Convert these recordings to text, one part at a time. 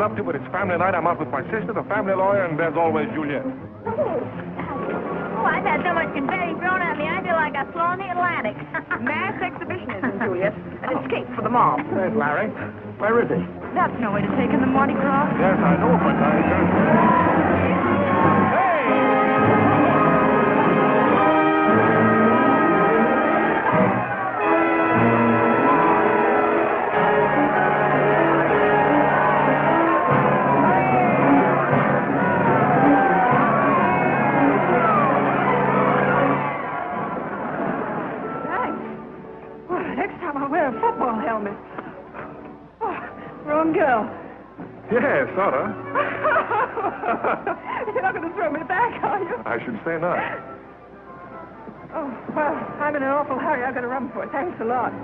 up to, but it's family night. I'm out with my sister, the family lawyer, and there's always Juliet. Oh, I've had so much confetti thrown at me, I feel like I've flown the Atlantic. Mass exhibitionism, Juliet. An escape for the mob. There's Larry. Where is he? That's no way to take in the Mardi Gras. Yes, I know, but Girl. yeah, sort of. You're not going to throw me back, are you? I should say not. Oh, well, I'm in an awful hurry. I've got to run for it. Thanks a lot. It's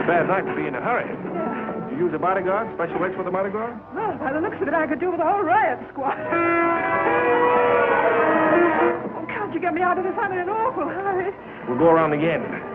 a bad night to be in a hurry. Yeah. You use a bodyguard, special rates for the Mardi Gras? Well, by the looks of it, I could do with a whole riot squad. Oh, can't you get me out of this? I'm in an awful hurry. We'll go around again.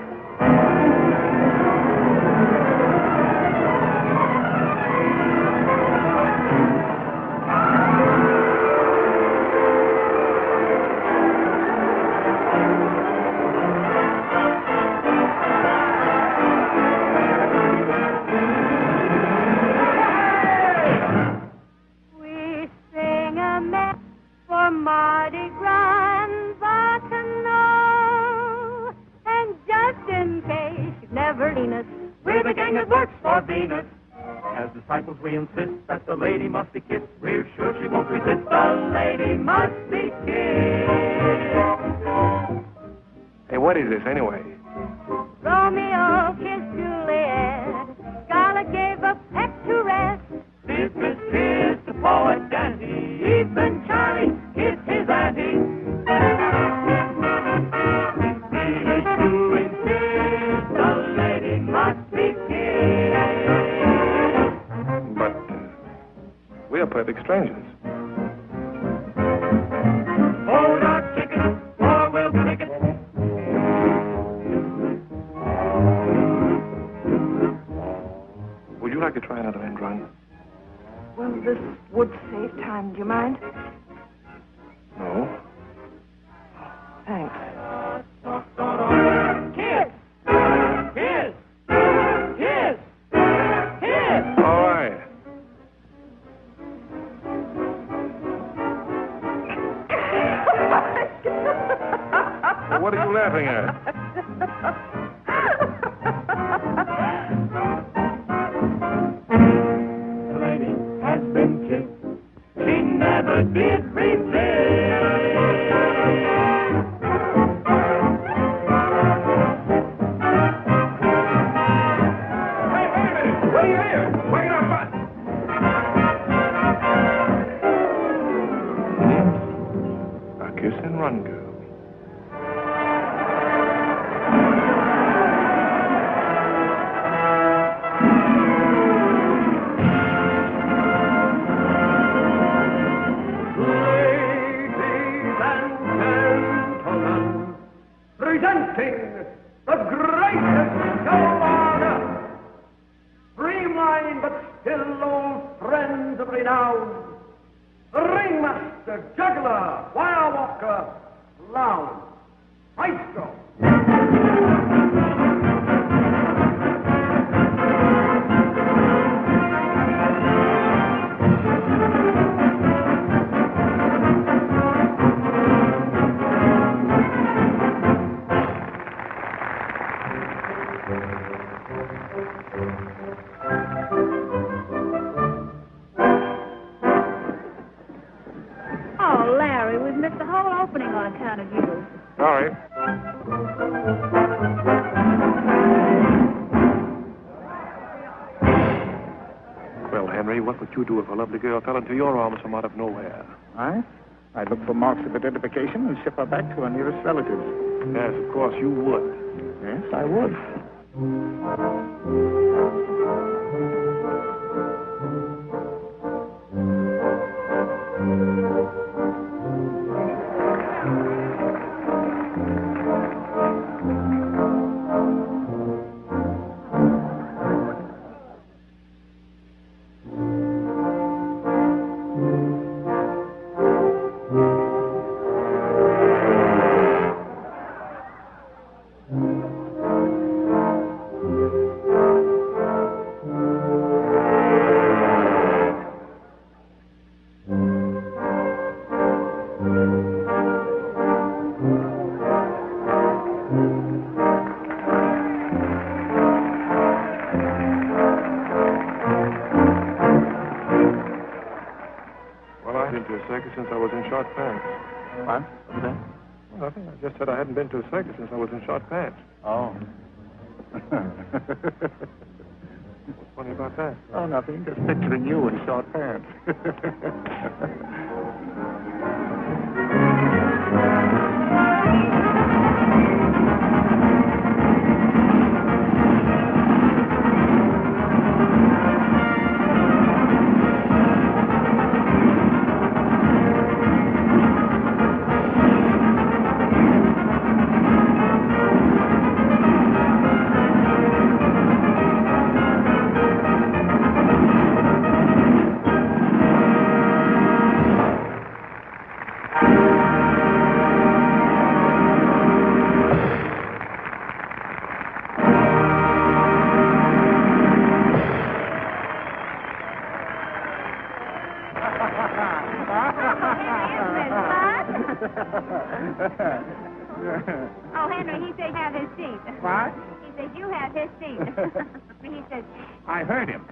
Mardi Gras and Bacchanal. And just in case you've never seen us, we're the gang that works for Venus. As disciples we insist that the lady must be kissed. We're sure she won't resist. The lady must be kissed. Hey, what is this anyway? Romeo kissed Juliet. Scarlett gave a peck to rest. Business kissed the poet Dante. Even Charlie kissed his auntie. Venus to insist the lady must be kissed. But we are perfect strangers. Hold our chicken, or we'll kick it. Would you like to try another end run? Well, this would save time. Do you mind? No. Thanks. Kiss! Kiss! Kiss! Kiss! All right. What are you laughing at? The lady has been kissed. She never did resist. Hey, wait a minute! What are you here? Wait up, bud! A kiss and run, girl. Presenting the greatest show on earth. Streamlined but still old friends of renown. The ringmaster, juggler, wire walker, clown, maestro. Oh, Larry, we've missed the whole opening on account of you. Sorry. Well, Henry, what would you do if a lovely girl fell into your arms from out of nowhere? I'd look for marks of identification and ship her back to her nearest relatives. Yes, of course, you would. Yes, I would. to a circus since I was in short pants. What? What was that? Nothing. I just said I hadn't been to a circus since I was in short pants. Oh. What's funny about that? Oh, nothing. Just picturing you in short pants. Oh, Henry, he said have his seat. What? He said you have his seat. He said... I heard him.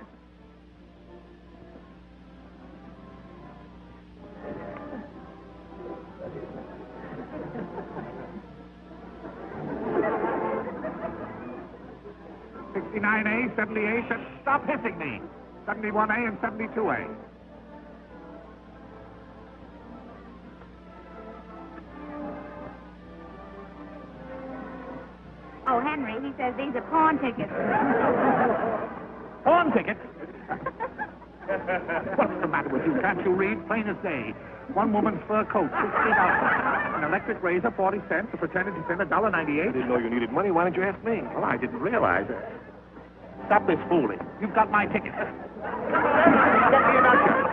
$69A, 78. Stop hissing me. 71A and 72A. Oh, Henry, he says these are pawn tickets. Pawn tickets? What's the matter with you? Can't you read? Plain as day. One woman's fur coat, $60. An electric razor, 40 cents. A fraternity pin, $1.98. I didn't know you needed money. Why didn't you ask me? Well, I didn't realize it. Stop this fooling. You've got my ticket. Get me an usher.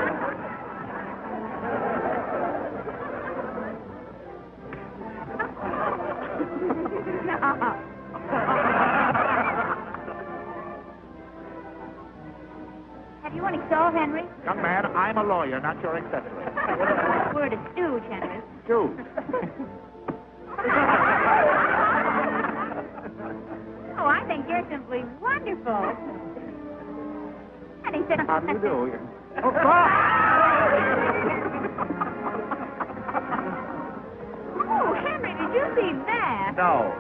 Have you any soul, Henry? Young man, I'm a lawyer, not your accessory. We're a stooge, Henry. Dude. Oh, I think you're simply wonderful. And he said... How do you do? Oh, Henry, did you see that? No.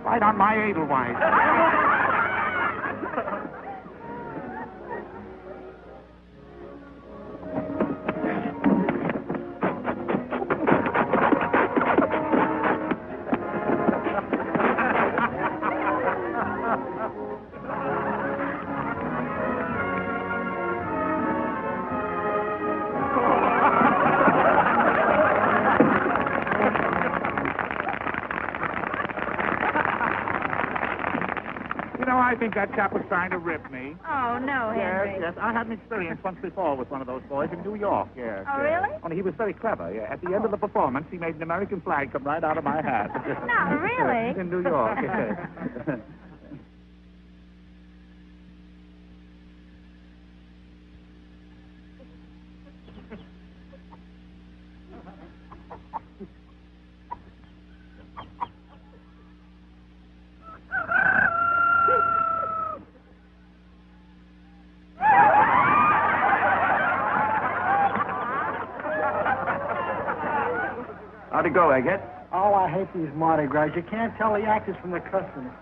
Right on my Edelweiss. I think that chap was trying to rip me. Oh, no, Henry. Yes. I had an experience once before with one of those boys in New York, yes. Oh, really? Only he was very clever, yeah. At the end of the performance, he made an American flag come right out of my hat. Not really? In New York, yes. How'd it go, Egghead? Oh, I hate these Mardi Gras. You can't tell the actors from the customers.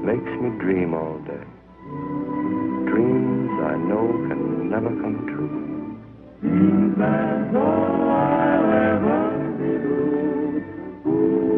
Makes me dream all day. Dreams I know can never come true. Dreams that's all I'll ever do. Ooh.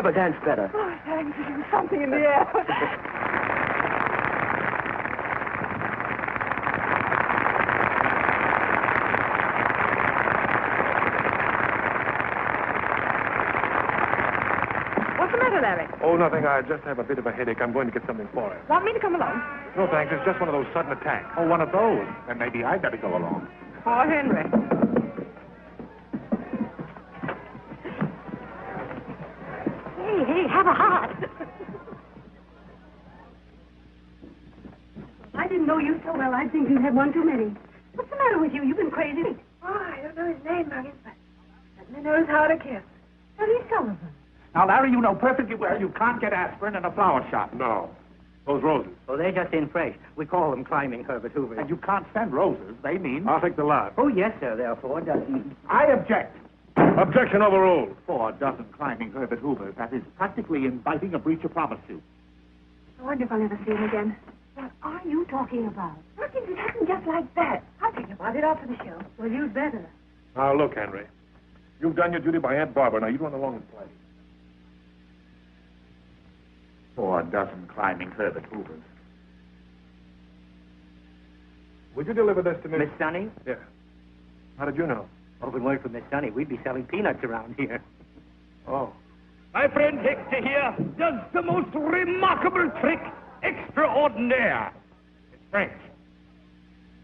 never danced better. Oh, thanks. There's something in the air. What's the matter, Larry? Oh, nothing. I just have a bit of a headache. I'm going to get something for it. Want me to come along? No, thanks. It's just one of those sudden attacks. Oh, one of those. Then maybe I'd better go along. Poor Henry. Hey, have a heart. I didn't know you so well. I'd think you'd had one too many. What's the matter with you? You've been crazy. Oh, I don't know his name, Muggins, but certainly knows how to kiss. Eddie Sullivan. Now, Larry, you know perfectly well you can't get aspirin in a flower shop. No. Those roses. Oh, they're just in fresh. We call them climbing Herbert Hoover. And you can't send roses. They mean... I'll take the lot. Oh, yes, sir. There are 4 dozen. I object. Objection overruled. 4 dozen climbing Herbert Hoovers. That is practically inviting a breach of promise suit. I wonder if I'll ever see him again. What are you talking about? Muggins, it happened just like that. I'll think about it after the show. Well, you'd better. Now, look, Henry. You've done your duty by Aunt Barbara. Now, you run along and play. 4 dozen climbing Herbert Hoovers. Would you deliver this to me? Miss Sonny? Yeah. How did you know? Oh, if it weren't for Miss Sonny, we'd be selling peanuts around here. Oh. My friend Hector here does the most remarkable trick extraordinaire. It's French.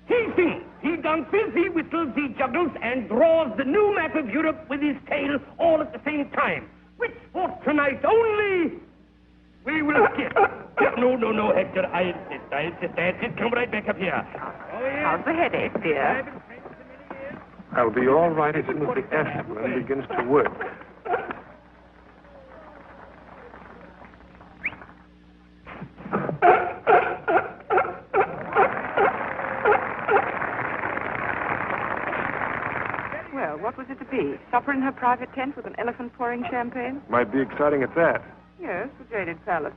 He sings, he dances, he whistles, he juggles, and draws the new map of Europe with his tail all at the same time. Which for tonight only we will skip. No, Hector, I insist. That's it. Come right back up here. Oh, yes. How's the headache, dear? I'll be all right as soon as the aspirin begins to work. Well, what was it to be? Supper in her private tent with an elephant pouring champagne? Might be exciting at that. Yes, the Jaded Palace.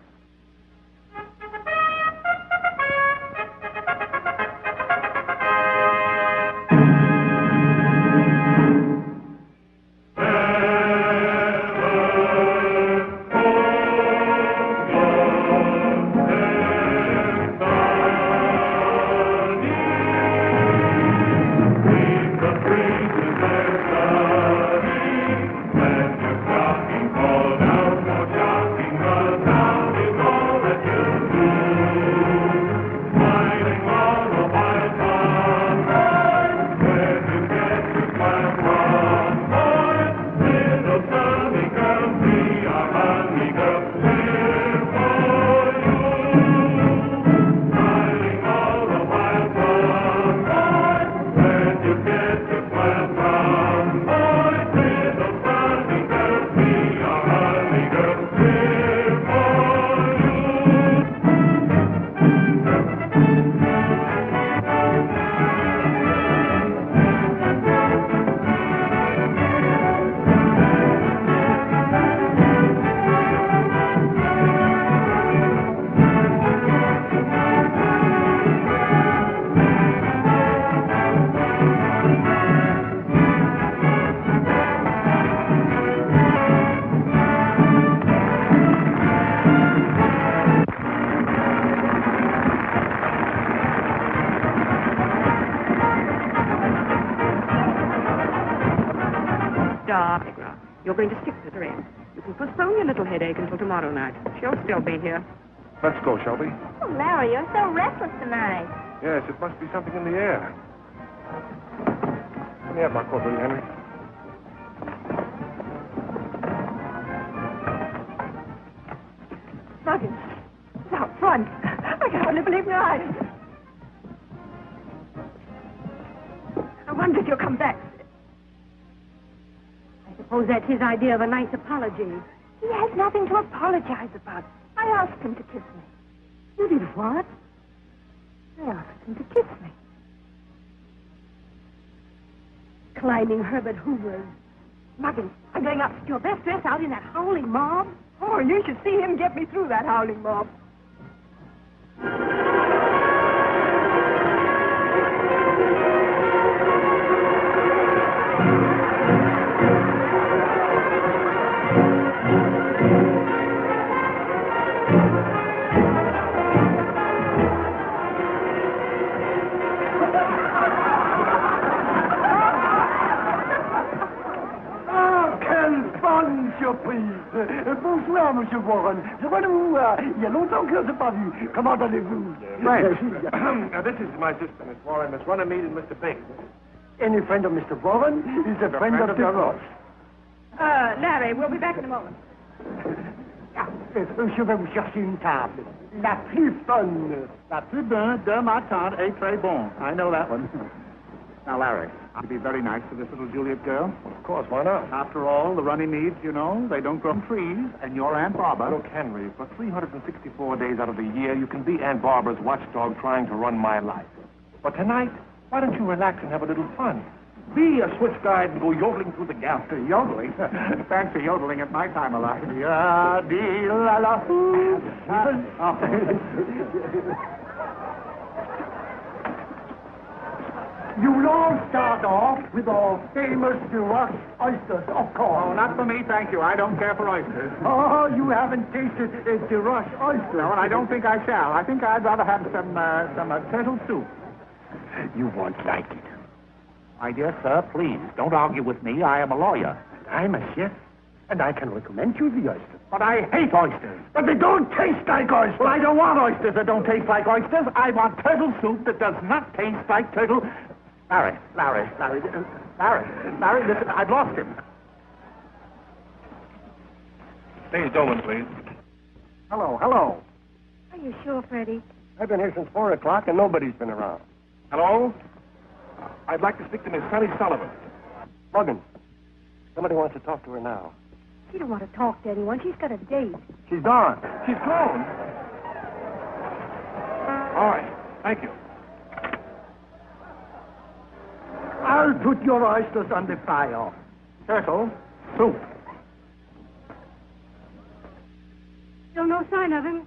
Mardi Gras. You're going to stick with her in. You can postpone your little headache until tomorrow night. She'll still be here. Let's go, Shelby. Oh, Larry, you're so restless tonight. Yes, it must be something in the air. Let me have my coat, will you, Henry? Muggins, it's out front. I can hardly believe my eyes. I wonder if you'll come back. I suppose that's his idea of a nice apology. He has nothing to apologize about. I asked him to kiss me. You did what? I asked him to kiss me. Climbing Herbert Hoover's. Muggins, I'm going up to your best dress out in that howling mob. Oh, you should see him get me through that howling mob. Bonsoir, Monsieur Warren. Je vois vous. Il y a longtemps que je ne pas vu. Comment allez-vous? Right. Now, this is my sister, Miss Warren. Miss Runnymede and Mr. Bing. Any friend of Mr. Warren is a friend of the Ross. Larry, we'll be back in a moment. Je vais vous chercher une table. La plus bonne. La plus bonne de ma tante est très bon. I know that one. Now, Larry, you'd be very nice to this little Juliet girl. Of course, why not? After all, the Runnymede, you know, they don't grow on trees, and your Aunt Barbara... Look, Henry, for 364 days out of the year, you can be Aunt Barbara's watchdog trying to run my life. But tonight, why don't you relax and have a little fun? Be a Swiss guide and go yodeling through the gap. Yodeling? Fancy yodeling at my time of life. Ya-dee-la-la-hoo. You'll all start off with our famous Duroc oysters, of course. Oh, not for me, thank you. I don't care for oysters. Oh, you haven't tasted a Duroc oyster. No, and I don't think I shall. I think I'd rather have some turtle soup. You won't like it. My dear sir, please, don't argue with me. I am a lawyer. I'm a chef, and I can recommend you the oysters. But I hate oysters. But they don't taste like oysters. Well, I don't want oysters that don't taste like oysters. I want turtle soup that does not taste like turtle... Larry, listen, I've lost him. Stage Dolan, please. Hello. Are you sure, Freddie? I've been here since 4 o'clock, and nobody's been around. Hello? I'd like to speak to Miss Sunny Sullivan. Logan, somebody wants to talk to her now. She don't want to talk to anyone. She's got a date. She's gone. She's gone. All right. Thank you. I'll put your oysters on the fire. Turtle soup. Still no sign of him.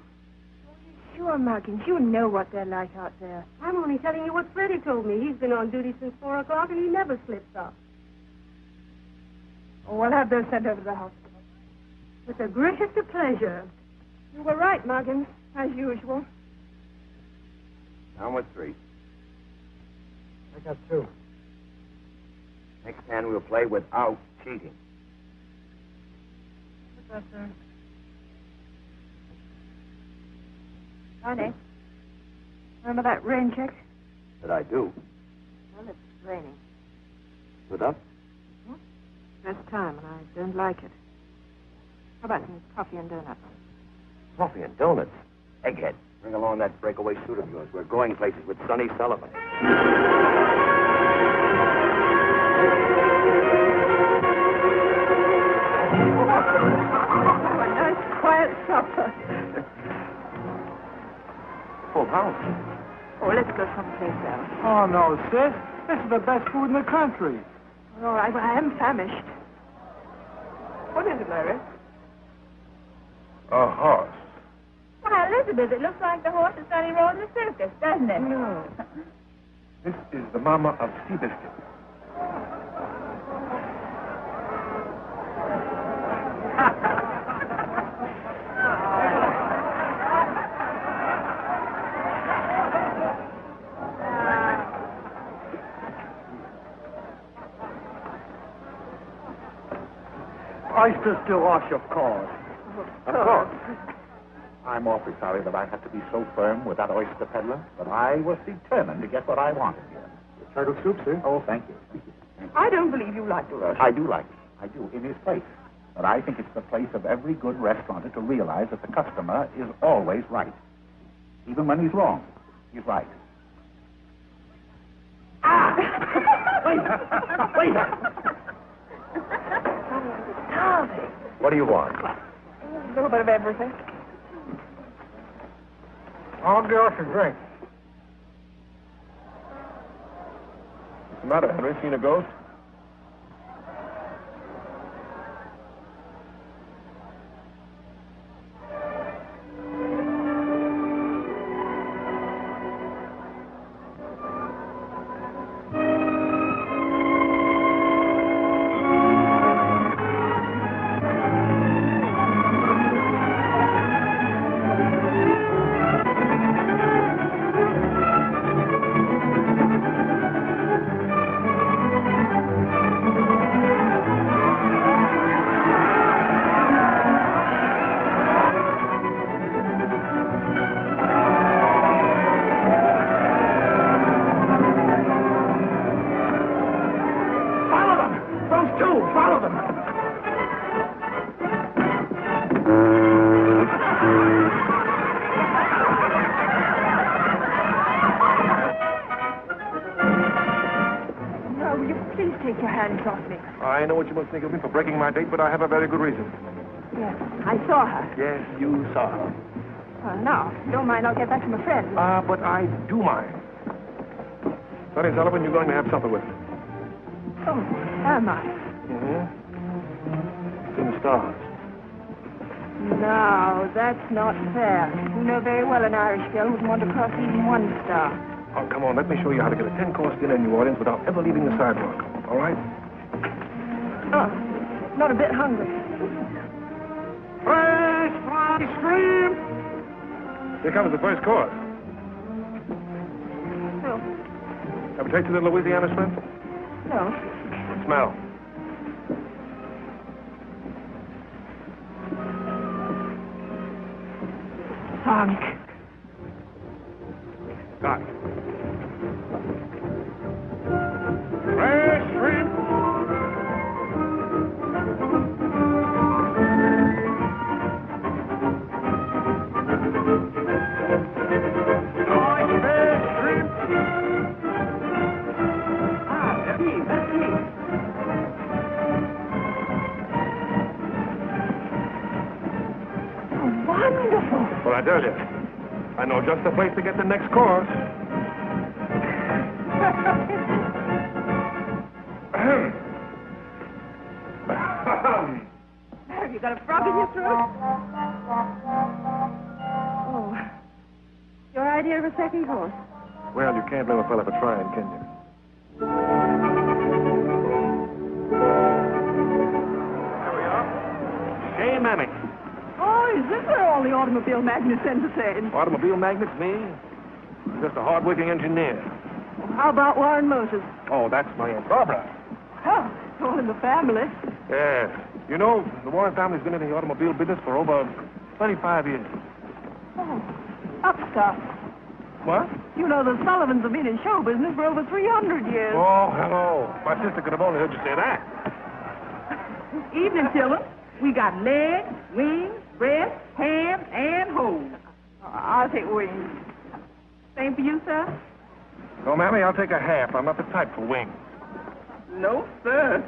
Sure, Muggins, you know what they're like out there. I'm only telling you what Freddie told me. He's been on duty since 4 o'clock, and he never slips up. Oh, we'll have those sent over to the hospital. With the greatest of pleasure. You were right, Muggins, as usual. Down with 3. I got 2. Next hand we'll play without cheating. What's that, sir? Honey, remember that rain check? That I do. Well, it's raining. Put up? First time, and I don't like it. How about some coffee and donuts? Coffee and donuts. Egghead, bring along that breakaway suit of yours. We're going places with Sonny Sullivan. A nice, quiet supper. Full house. Oh, let's go someplace else. Oh, no, sis. This is the best food in the country. All right, well, I am famished. What is it, Larry? A horse. Why, Elizabeth, it looks like the horse that Sonny rode in the circus, doesn't it? No. This is the mama of Seabiscuit. Oysters to wash, of course. Of course. I'm awfully sorry that I had to be so firm with that oyster peddler, but I was determined to get what I wanted here. Turtle soup, sir. Oh, thank you. I don't believe you like the Russian. I do like it. I do, in his place. But I think it's the place of every good restaurateur to realize that the customer is always right. Even when he's wrong, he's right. Wait. What do you want? A little bit of everything. I'll get us a drink. What's the matter, Henry? Seen a ghost? take your hands off me. I know what you must think of me for breaking my date, but I have a very good reason. Yes, I saw her. Yes, you saw her. Well, now, don't mind, I'll get back to my friend. But I do mind. Sonny Sullivan, you're going to have supper with me. Oh, am I? Mm-hmm. It's in the stars. No, that's not fair. You know very well an Irish girl wouldn't want to cross even one star. Oh, come on, let me show you how to get a 10-course dinner in New Orleans without ever leaving the sidewalk. All right? Oh, not a bit hungry. Fresh fried shrimp! Here comes the first course. No. Ever tasted the Louisiana shrimp? No. Smell. Funk. Got it. Fresh shrimp! Well, I tell you, I know just the place to get the next course. Have you got a frog in your throat? Oh. Your idea of a second course? Well, you can't blame a fella for trying, can you? There we are. Hey, Mammy. Oh, is this where all the automobile magnets send us in? Automobile magnets, me? Just a hard-working engineer. How about Warren Moses? Oh, that's my Aunt Barbara. Oh, it's all in the family. Yes. You know, the Warren family's been in the automobile business for over 25 years. Oh, upstart. What? You know, the Sullivans have been in show business for over 300 years. Oh, hello. My sister could have only heard you say that. Evening, children. We got legs, wings, breast, ham, and hose. I'll take wings. Same for you, sir? No, Mammy, I'll take a half. I'm not the type for wings. No, sir.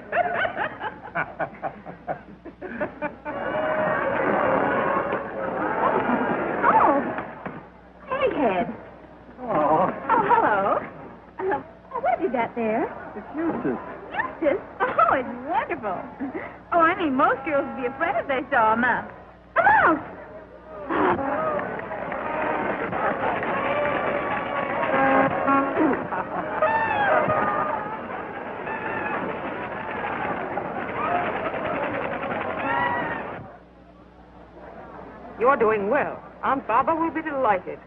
Oh, egghead. Oh, Oh, hello. What have you got there? it's Eustace. Eustace? Oh, it's wonderful. Oh, I mean, most girls would be afraid if they saw a mouse. A mouse! You're doing well. Aunt Barbara will be delighted.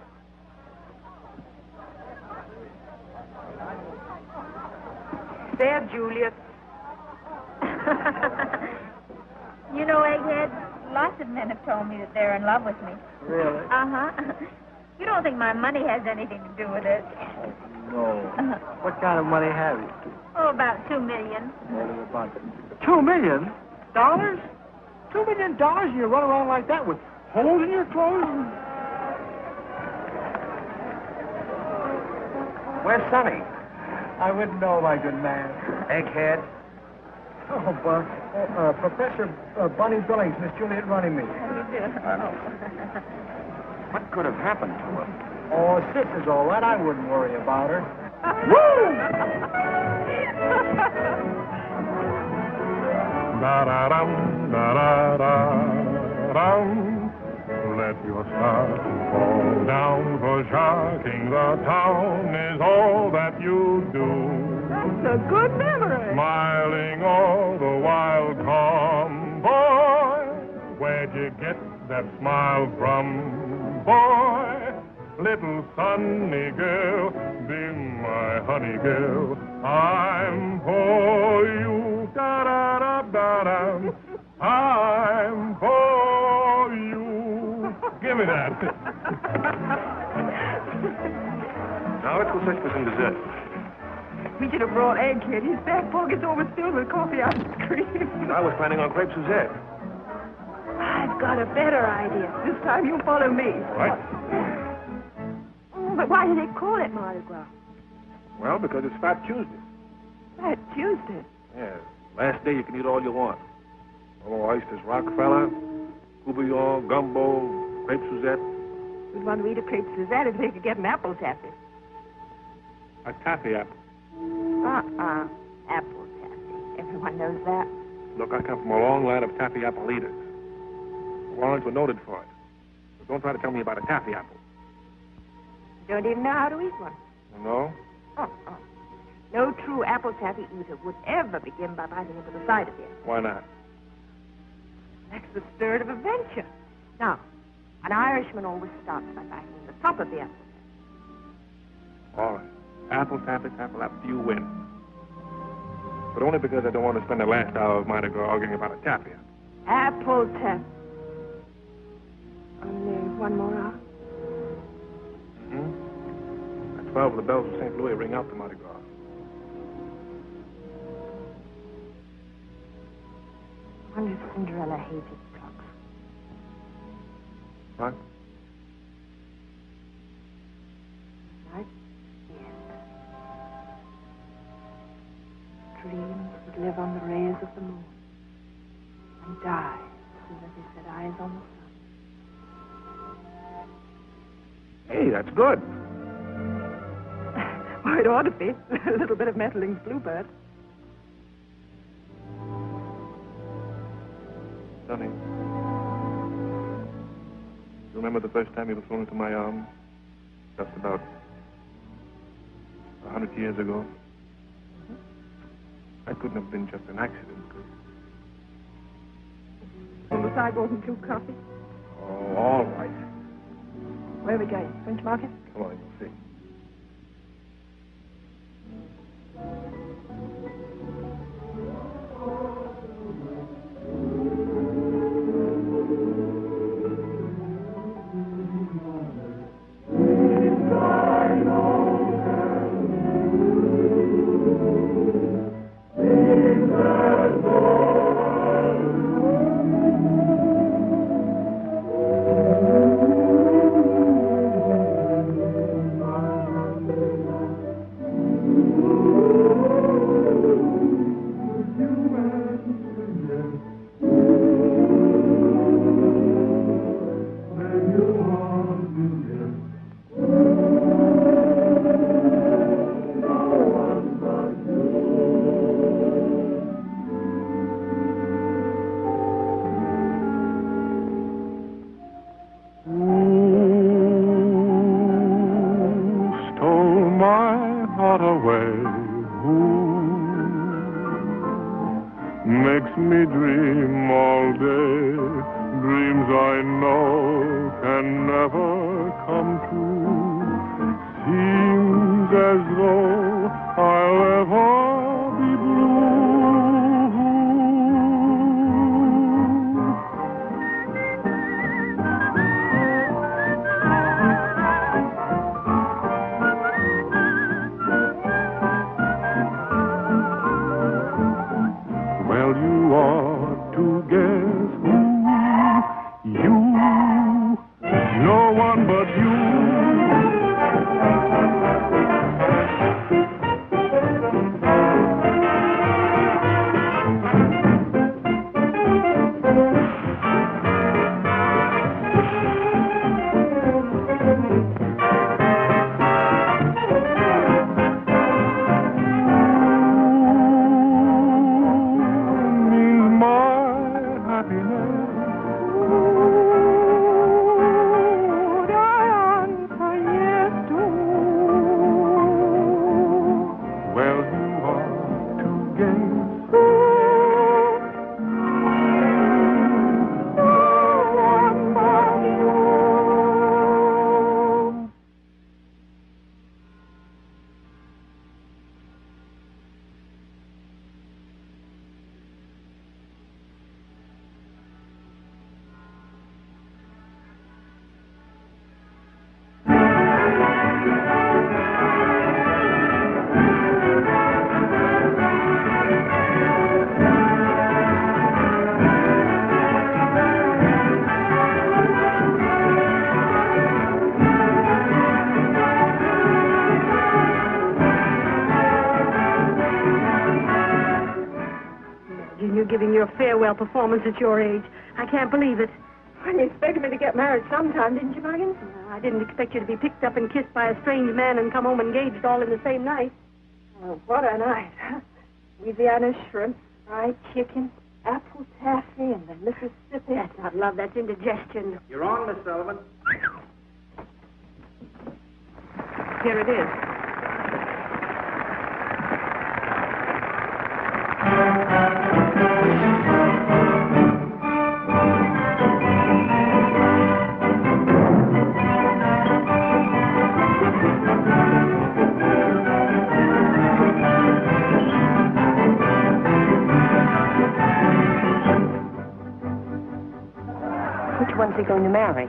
There, Juliet. You know, Egghead, lots of men have told me that they're in love with me. Really? Uh-huh. You don't think my money has anything to do with it? No. What kind of money have you? Oh, about $2 million. $2 million? $2 million and you run around like that with holes in your clothes? Where's Sonny? I wouldn't know, my good man. Egghead. Oh, Professor Bunny Billings, Miss Juliet running me. What could have happened to her? Oh, sister's all right. I wouldn't worry about her. Da-da-dum, da-da-da-dum. Let your stars fall down, for sharking the town is all that you do. That's a good memory. Smiling all the while, come, boy. Where'd you get that smile from, boy? Little sunny girl, be my honey girl. I'm for you, da-da-da-da-da. I'm for you. Give me that. Now let's go search for some dessert. We should have brought Egghead. His back pocket's overfilled with coffee ice cream. I was planning on crepe Suzette. I've got a better idea. This time you follow me. Right? Oh, but why do they call it Mardi Gras? Well, because it's Fat Tuesday. Fat Tuesday. Yeah, last day you can eat all you want. Oh, oysters Rockefeller, courtbouillon, gumbo, crepe Suzette. We'd want to eat a crepe Suzette if we could get an apple taffy. A taffy apple. Apple taffy. Everyone knows that. Look, I come from a long line of taffy apple eaters. New Orleans were noted for it. So don't try to tell me about a taffy apple. You don't even know how to eat one. No? No true apple taffy eater would ever begin by biting into the side of it. Why not? That's the spirit of adventure. Now, an Irishman always starts by biting the top of the apple. All right. Apple taffy apple, you win. But only because I don't want to spend the last hour of Mardi Gras arguing about a taffy apple. Apple taffy. Only one more hour? Mm-hmm. At 12, the bells of St. Louis ring out the Mardi Gras. I wonder if Cinderella hated clocks. What? Night? Yes. Dreams would live on the rays of the moon and die as soon as they set eyes on the sun. Hey, that's good. Oh, it ought to be. A little bit of Mettling's Bluebird. Sonny, you remember the first time you were thrown into my arms? Just about 100 years ago. That couldn't have been just an accident, could it? On the sidewalk and two coffee. Oh, all right. Where are we going? French Market? Come on, you'll see. Makes me dream all day, dreams I know can never come true. Seems as though I'll ever be blue. Well, you ought to guess who you, no one but you. your farewell performance at your age. I can't believe it. Well, you expected me to get married sometime, didn't you, Muggins? I didn't expect you to be picked up and kissed by a strange man and come home engaged all in the same night. Oh, what a night. Louisiana shrimp, fried chicken, apple taffy, and the Mississippi. That's not love, that's indigestion. You're on, Miss Sullivan. Here it is. Which one's he going to marry?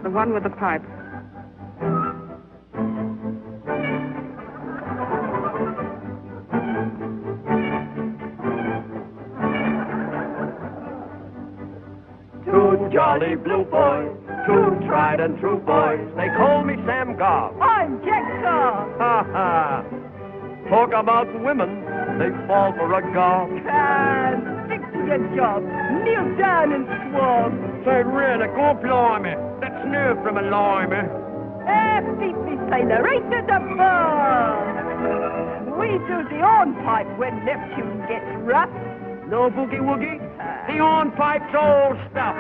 The one with the pipe. Two jolly blue boys, two tried and true boys. They call me Sam Gobb. I'm Jack Gobb. Ha ha! Talk about women, they fall for a gob. Stick to your job. Kneel down and swab. Say, really, go blimey. That's new from a limey. Beat me, sailor, right to the ball. We do the hornpipe when Neptune gets rough. No boogie-woogie? The hornpipe's all stuff.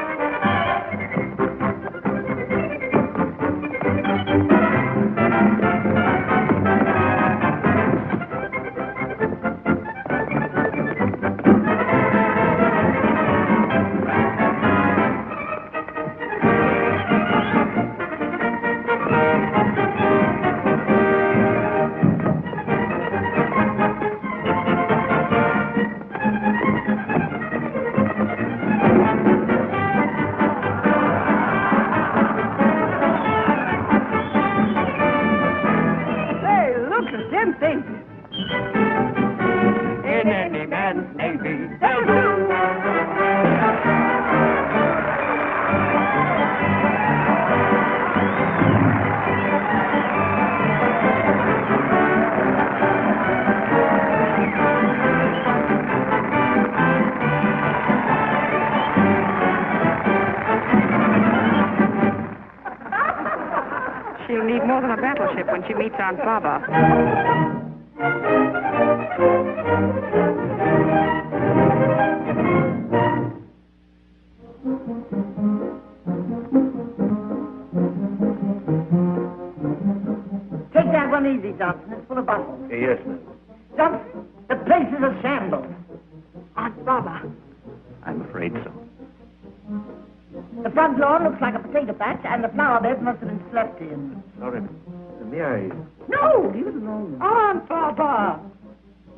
In any man's navy, they'll do. She'll need more than a battleship when she meets Aunt Baba. Take that one easy, Johnson. It's full of bottles. Yes, ma'am. Johnson, the place is a shambles. Aunt Baba. I'm afraid so. The front lawn looks like a potato patch, and the flower bed must have been slept in. Sorry. May I? No, leave it alone. Aunt Baba.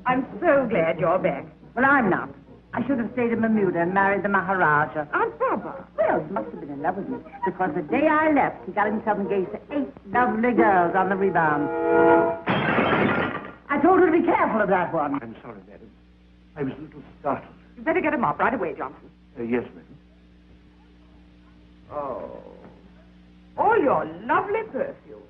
I'm so glad you're back. Well, I'm not. I should have stayed in Bermuda and married the Maharaja. Aunt Baba. Well, he must have been in love with me, because the day I left, he got himself engaged to 8 lovely girls on the rebound. I told her to be careful of that one. I'm sorry, madam. I was a little startled. You better get him up right away, Johnson. Yes, madam. Oh, your lovely perfume.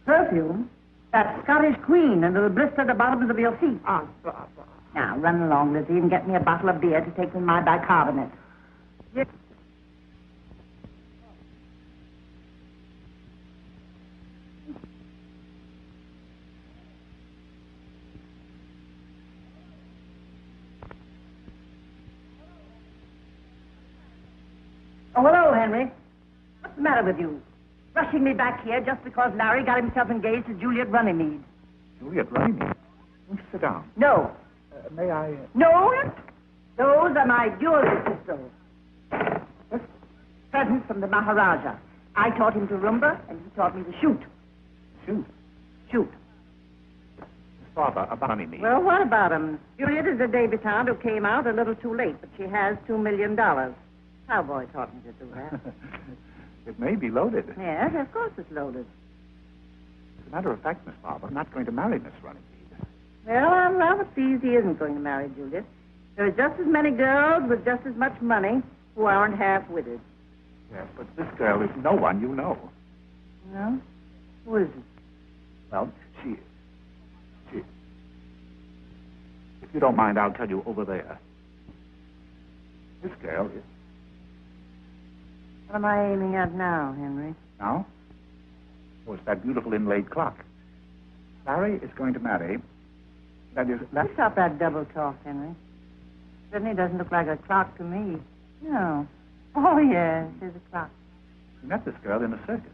Perfume? That Scottish queen and it'll blister the bottoms of your feet. Aunt Baba. Now, run along, Lizzie, and get me a bottle of beer to take with my bicarbonate. Yes. Oh, hello, Henry. What's the matter with you? Rushing me back here just because Larry got himself engaged to Juliet Runnymede. Juliet Runnymede. Won't you sit down? No. May I? No? Those are my jewelry pistols. Yes. Presents from the Maharaja. I taught him to rumba, and he taught me to shoot. Shoot. Shoot. Father, about Runnymede. Well, what about him? Juliet is a debutante who came out a little too late, but she has $2 million. Cowboy taught me to do that. It may be loaded. Yes, of course it's loaded. As a matter of fact, Miss Barber, I'm not going to marry Miss Runnymede. Well, I'm rather pleased he isn't going to marry Juliet. There are just as many girls with just as much money who aren't half-witted. Yes, but this girl is no one you know. No? Who is it? Well, she... If you don't mind, I'll tell you over there. This girl is... What am I aiming at now, Henry? Now? Oh, it's that beautiful inlaid clock. Larry is going to marry... That is... Stop that double talk, Henry. Certainly doesn't look like a clock to me. No. Oh, yes, there's a clock. You met this girl in a circus.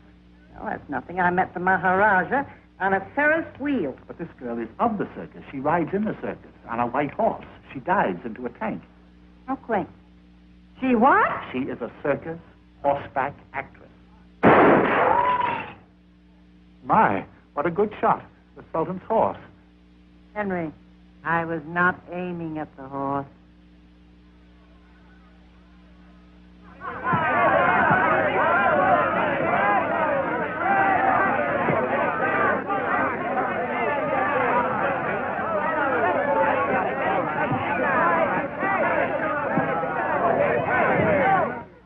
No, that's nothing. I met the Maharaja on a Ferris wheel. But this girl is of the circus. She rides in the circus on a white horse. She dives into a tank. How quaint. She what? She is a circus horseback actress. My, what a good shot. The Sultan's horse. Henry, I was not aiming at the horse.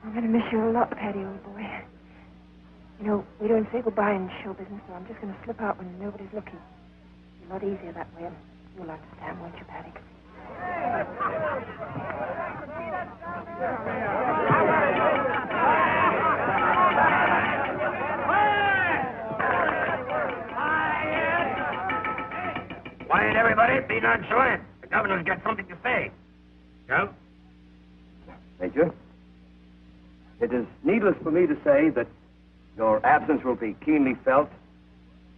I'm going to miss you a lot, Paddy, old boy. You know, we don't say goodbye in show business, so I'm just going to slip out when nobody's looking. It's a lot easier that way, and you'll understand, won't you, Paddy? Quiet, everybody. Be nonchalant. The governor's got something to say. Joe? Major, it is needless for me to say that your absence will be keenly felt,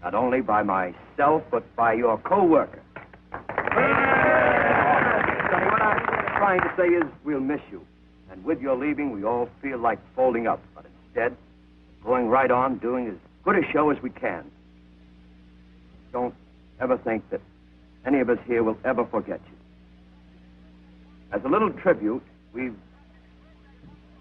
not only by myself, but by your co-worker. Sonny, what I'm trying to say is we'll miss you. And with your leaving, we all feel like folding up. But instead, going right on, doing as good a show as we can. Don't ever think that any of us here will ever forget you. As a little tribute, we've...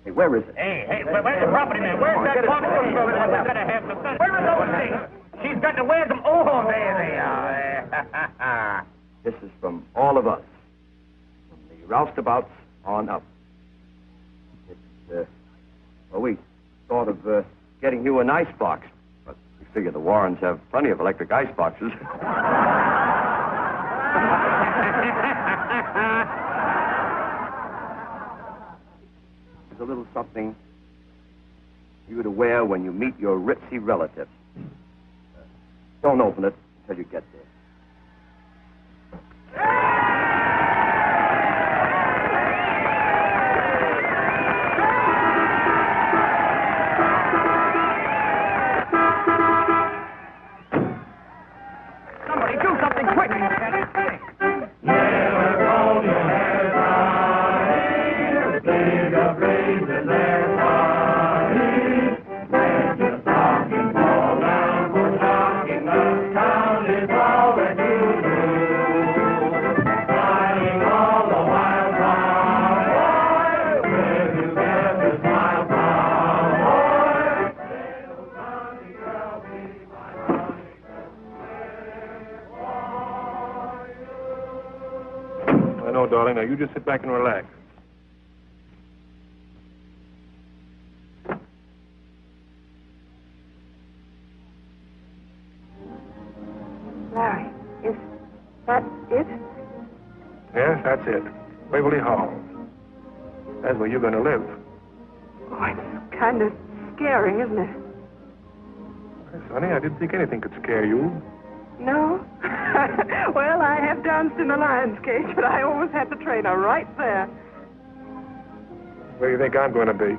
Hey, where is it? Hey, where's the property man? Where's that box over there? We've got to have some fun. Where are those things? She's got to wear them. Oh, there they are. This is from all of us, from the roustabouts on up. It's, well, we thought of getting you an ice box, but we figure the Warrens have plenty of electric ice boxes. It's a little something for you to wear when you meet your ritzy relatives. Don't open it until you get there. Somebody do something quick. I know, darling. Now, you just sit back and relax. Larry, is that it? Yes, that's it. Waverly Hall. That's where you're going to live. Oh, it's kind of scary, isn't it? Hey, Sonny, I didn't think anything could scare you. No? Well, I have danced in the lion's cage, but I always had the trainer right there. Where do you think I'm going to be?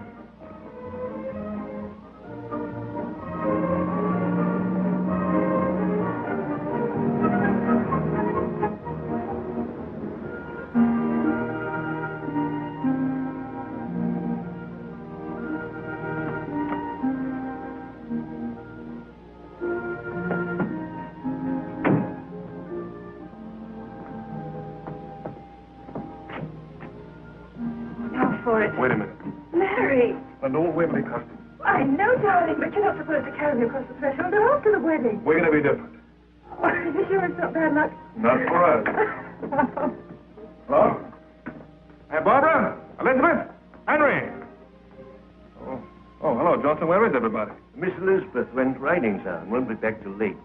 Wait a minute. Larry! An old Waverly costume. I know, darling, but you're not supposed to carry me across the threshold after the wedding. We're going to be different. Oh, are you sure it's not bad luck? Not for us. Hello? Hey, Barbara? Elizabeth? Henry? Oh, hello, Johnson. Where is everybody? Miss Elizabeth went riding, sir, and won't be back till late.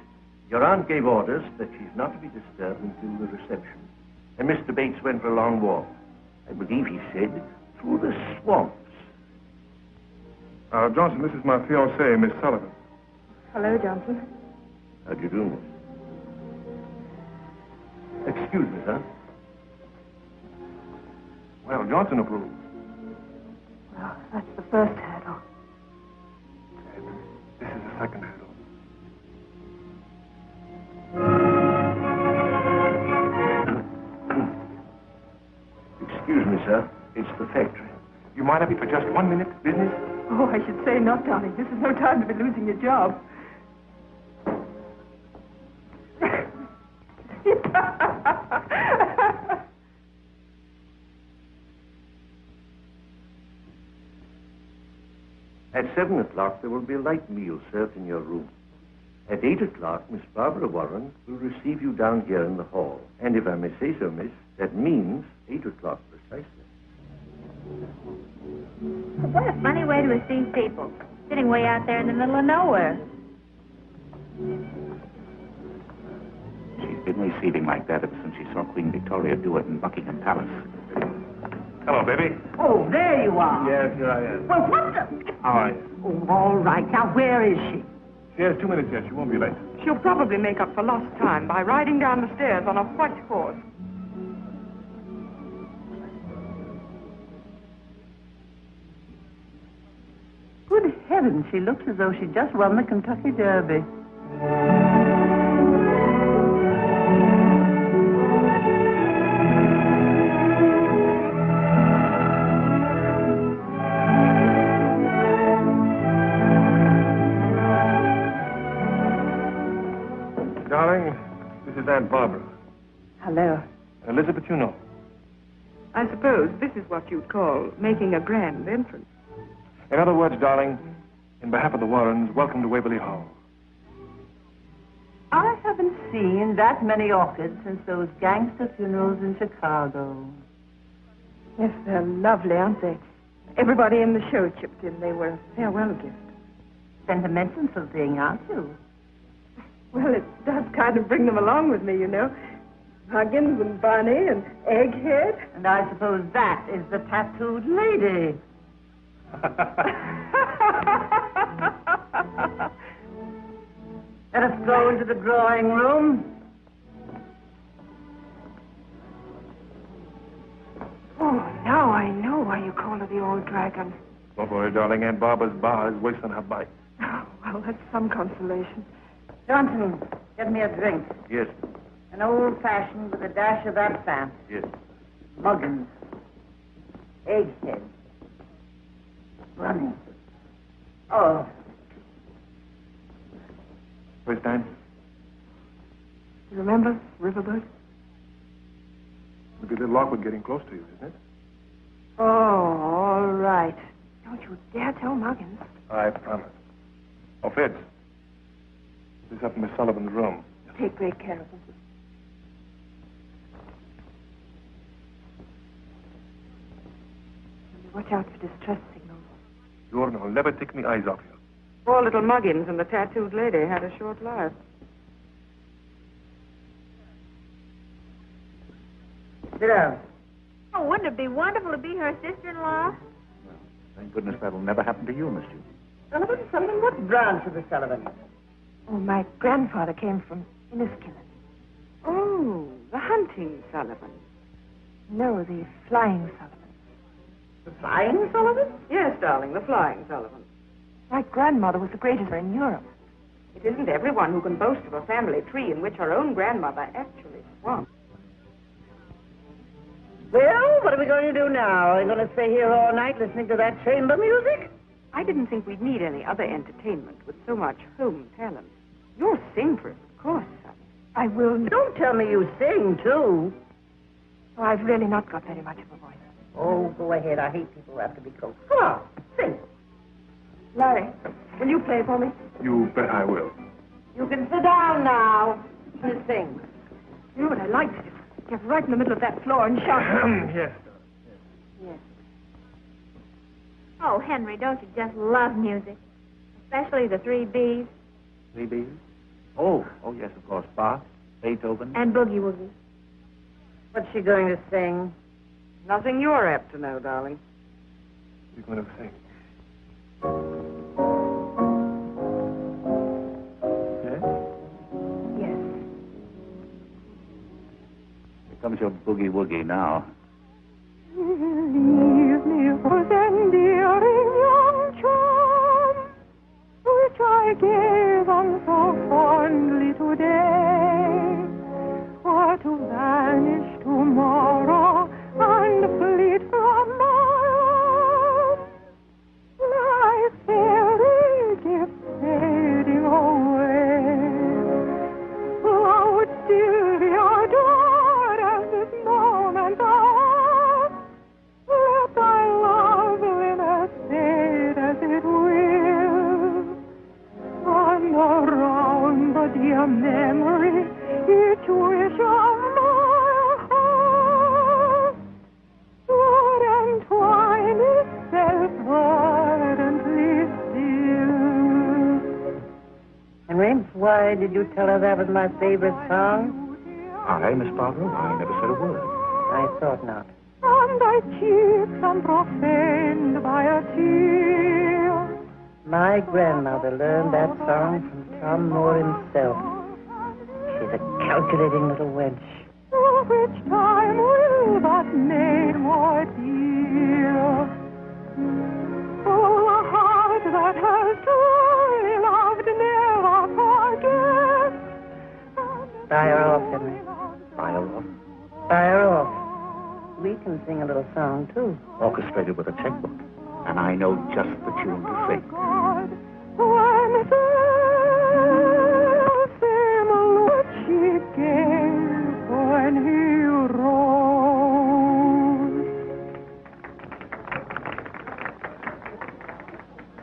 Your aunt gave orders that she's not to be disturbed until the reception. And Mr. Bates went for a long walk. I believe he said through the swamps. Johnson, this is my fiancée, Miss Sullivan. Hello, Johnson. How do you do, miss? Excuse me, sir. Well, Johnson approves. Well, that's the first hurdle. This is the second hurdle. Excuse me, sir. It's the factory. You mind if we for just 1 minute? Business? Oh, I should say not, darling. This is no time to be losing your job. At 7 o'clock, there will be a light meal served in your room. At 8 o'clock, Miss Barbara Warren will receive you down here in the hall. And if I may say so, miss, that means 8 o'clock precisely. What a funny way to receive people. Sitting way out there in the middle of nowhere. She's been receiving like that ever since she saw Queen Victoria do it in Buckingham Palace. Hello, baby. Oh, there you are. Yes, here I am. Well, what the... How are you? Oh, all right. Now, where is she? She has 2 minutes yet. She won't be late. She'll probably make up for lost time by riding down the stairs on a white horse. Good heavens, she looks as though she just won the Kentucky Derby. Darling, this is Aunt Barbara. Hello. Elizabeth, you know. I suppose this is what you'd call making a grand entrance. In other words, darling, in behalf of the Warrens, welcome to Waverly Hall. I haven't seen that many orchids since those gangster funerals in Chicago. Yes, they're lovely, aren't they? Everybody in the show chipped in. They were a farewell gift. Sentimental sort of thing, aren't you? Well, it does kind of bring them along with me, you know. Huggins and Barney and Egghead. And I suppose that is the tattooed lady. Let us go into the drawing room. Oh, now I know why you call her the old dragon. Don't worry, darling. Aunt Barbara's bar is wasting her bite. Oh, well, that's some consolation. Johnson, get me a drink. Yes, An old-fashioned with a dash of absinthe. yes. Muggins. Egghead. Running. Oh, First time? You remember Riverbird? It'll be a little awkward getting close to you, isn't it? Oh, all right. Don't you dare tell Muggins. I promise. Oh, Fitz. This is up in Miss Sullivan's room. Take great care of him. Watch out for distress signals. You'll never take me eyes off you. Poor little Muggins and the tattooed lady had a short life. sit down. Oh, wouldn't it be wonderful to be her sister-in-law? Thank goodness that'll never happen to you, Miss Judy. Sullivan, what branch of the Sullivan? Oh, my grandfather came from Enniskillen. Oh, the hunting Sullivan. No, the flying Sullivan. The flying Sullivan? Yes, darling, the flying Sullivan. My grandmother was the greatest in Europe. It isn't everyone who can boast of a family tree in which her own grandmother actually swung. Well, what are we going to do now? Are we going to stay here all night listening to that chamber music? I didn't think we'd need any other entertainment with so much home talent. You'll sing for us, of course, son. I will. Don't tell me you sing, too. Oh, I've really not got very much of a voice. Oh, go ahead. I hate people who have to be coaxed. Come on, sing. Larry, will you play for me? You bet I will. You can sit down now and sing. You know what I'd like to do? Get right in the middle of that floor and shout. Yes. Yes. Oh, Henry, don't you just love music? Especially the 3 Bs 3 Bs? Oh, yes, of course. Bach, Beethoven. and Boogie Woogie. What's she going to sing? Nothing you're apt to know, darling. You're going to sing. Yes? Yes. Here comes your boogie-woogie now. Leave me for the endearing young charm which I gave on so fondly today, or to vanish tomorrow and fleet from my arms, my fairy gift fading away. Oh, still be adored as this moment of let thy loveliness fade as it will, and around the dear memory each wish of my heart would entwine itself ardently still. Henry, why did you tell her that was my favorite song? I, Miss Barbara, I never said a word. I thought not. And thy cheeks unprofaned by a tear. My grandmother learned that song from Tom Moore himself. She's a calculating little wench. Which time will but made more dear. Oh, a heart that has truly loved never forgets. Fire off, Henry. Fire off. Fire off. We can sing a little song, too. Orchestrated with a checkbook. And I know just the tune to sing. When Thelma what she gave when he rose.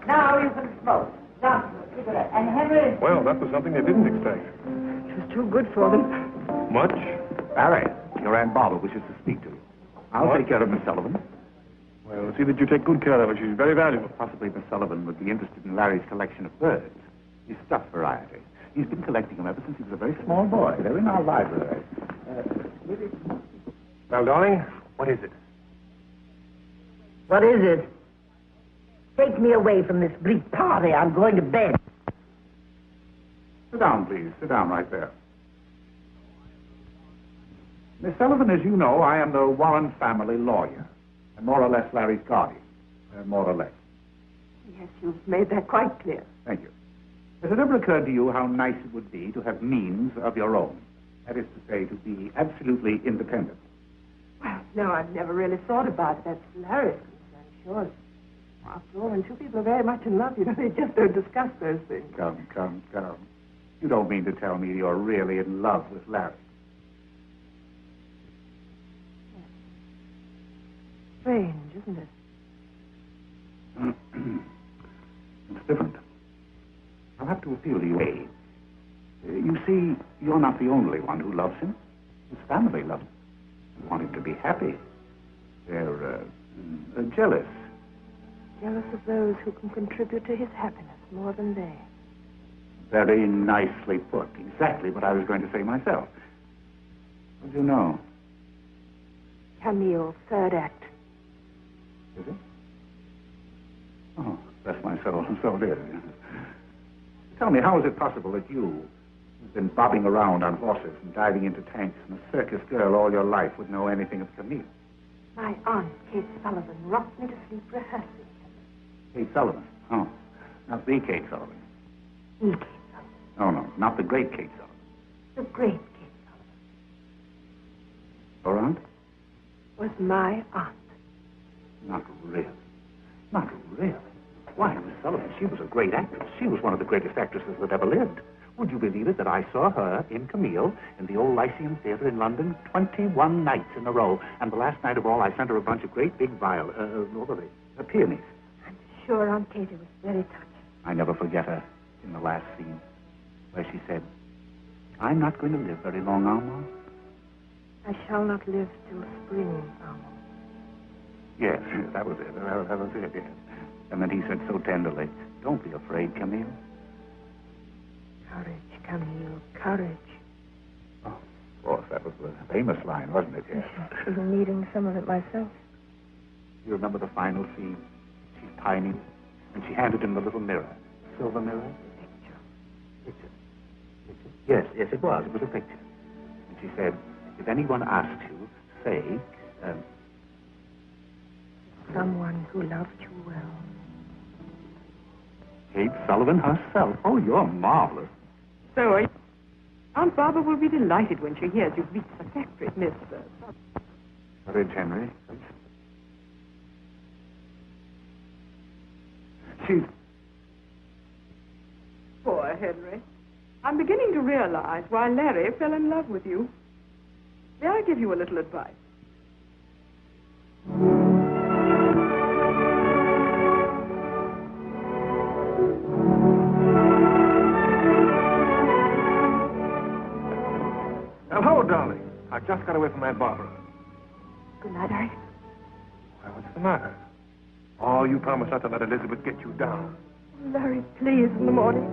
Now you can smoke. Johnson, cigarette. And Henry... Well, that was something they didn't expect. It was too good for them. Much? Barry, your Aunt Barbara wishes to speak to you. I'll take care of Miss Sullivan. Well, see that you take good care of her. She's very valuable. Possibly Miss Sullivan would be interested in Larry's collection of birds. His stuffed variety. He's been collecting them ever since he was a very small boy. They're in our library. Well, darling, what is it? What is it? Take me away from this bleak party. I'm going to bed. Sit down, please. Sit down right there. Miss Sullivan, as you know, I am the Warren family lawyer. And more or less Larry's guardian. More or less. Yes, you've made that quite clear. Thank you. Has it ever occurred to you how nice it would be to have means of your own? That is to say, to be absolutely independent. Well, no, I've never really thought about it. That's Larry's concern, sure. After all, when two people are very much in love, you know, they just don't discuss those things. Come. You don't mean to tell me you're really in love with Larry? Strange, isn't it? It's different. I'll have to appeal to you. You see, you're not the only one who loves him. His family loves him. They want him to be happy. They're jealous. Jealous of those who can contribute to his happiness more than they. Very nicely put. Exactly what I was going to say myself. What do you know? Camille, third act. Is it? Oh, bless my soul. So it is. Tell me, how is it possible that you, who've been bobbing around on horses and diving into tanks and a circus girl all your life, would know anything of Camille? My aunt, Kate Sullivan, rocked me to sleep rehearsing. Kate Sullivan? Oh, not the Kate Sullivan. The Kate Sullivan. Oh, no, not the great Kate Sullivan. The great Kate Sullivan. Your aunt? Was my aunt. Not really. Not really. Why, Miss Sullivan, she was a great actress. She was one of the greatest actresses that ever lived. Would you believe it that I saw her in Camille in the old Lyceum Theatre in London 21 nights in a row, and the last night of all I sent her a bunch of great big peonies. I'm sure Aunt Katie was very touched. I never forget her in the last scene, where she said, "I'm not going to live very long, Armand." I shall not live till spring, Armand. Yes, that was it. That was it, yes. And then he said so tenderly, "Don't be afraid, Camille." Courage, Camille, courage. Oh, of course, that was the famous line, wasn't it? Yes. I've been needing some of it myself. You remember the final scene? She's tiny, and she handed him the little mirror. Silver mirror? Picture. Yes, it was. It was a picture. And she said, if anyone asks you, say, Someone who loved you well. Kate Sullivan herself. Oh, you're marvelous. So, Aunt Barbara will be delighted when she hears you've reached the factory, Miss... Courage, Henry. She's... Poor Henry. I'm beginning to realize why Larry fell in love with you. May I give you a little advice? Hello, darling. I just got away from Aunt Barbara. Good night, Larry. Why, what's the matter? Oh, you promised not to let Elizabeth get you down. Larry, please, in the morning.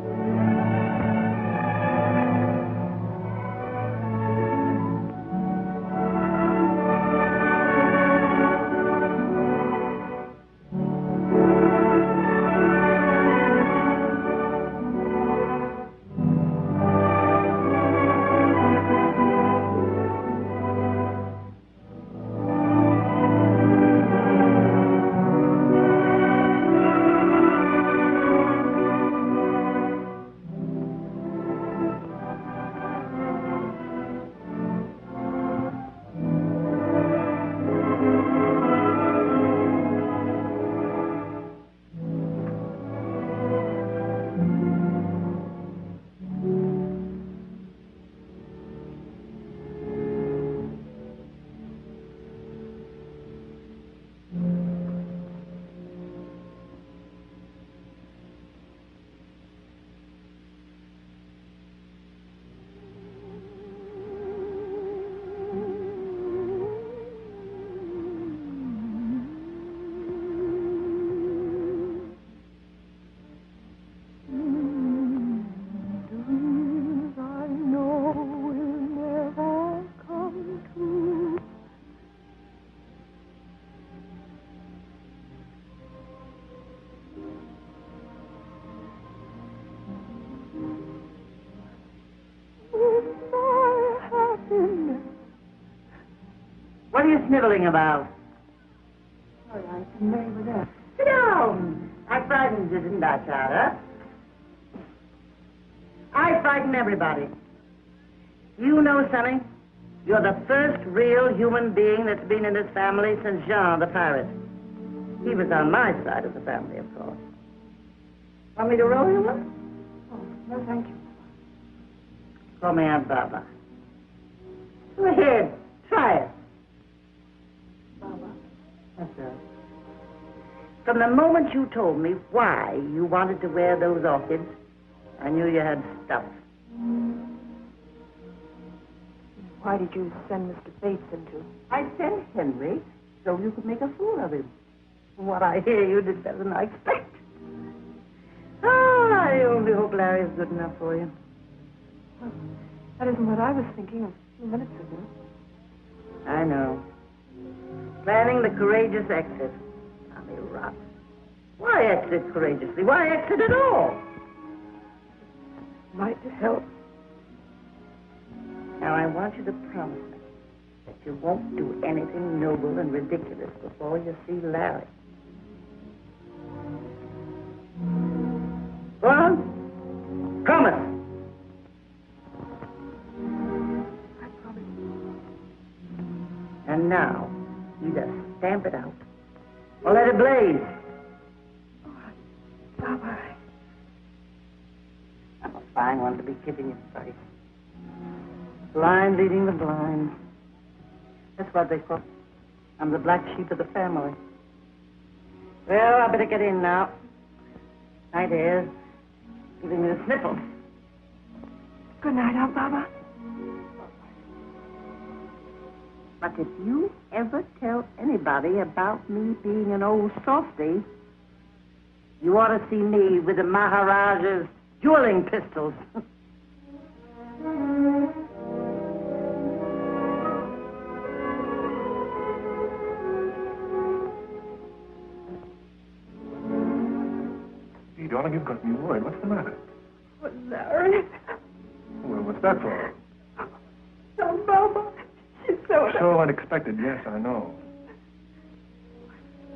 What are you sniveling about? Sorry, I can marry with that. Sit down. I frightened you, didn't I, child, huh? I frighten everybody. You know something? You're the first real human being that's been in this family since Jean the pirate. He was on my side of the family, of course. Want me to roll you one? Oh, no, thank you. Call me Aunt Barbara. Go ahead. Try it. Barbara. That's right. From the moment you told me why you wanted to wear those orchids, I knew you had stuff. Why did you send Mr. Bates into? I sent Henry so you could make a fool of him. From what I hear, you did better than I expect. Oh, I only hope Larry's good enough for you. Well, that isn't what I was thinking a few minutes ago. I know. Planning the courageous exit. Tommy rot. Why exit courageously? Why exit at all? Might help. Now, I want you to promise me that you won't do anything noble and ridiculous before you see Larry. Go on. Promise. I promise. And now, either stamp it out or let it blaze. Barbara. I'm a fine one to be kicking your face. Blind leading the blind. That's what they call it. I'm the black sheep of the family. Well, I better get in now. Night airs giving me the sniffles. Good night, Aunt Barbara. But if you ever tell anybody about me being an old softy, you ought to see me with the Maharaja's dueling pistols. darling, you've got me worried. What's the matter? Oh, Larry. Well, what's that for? Oh, Mama. She's so... So unexpected, yes, I know.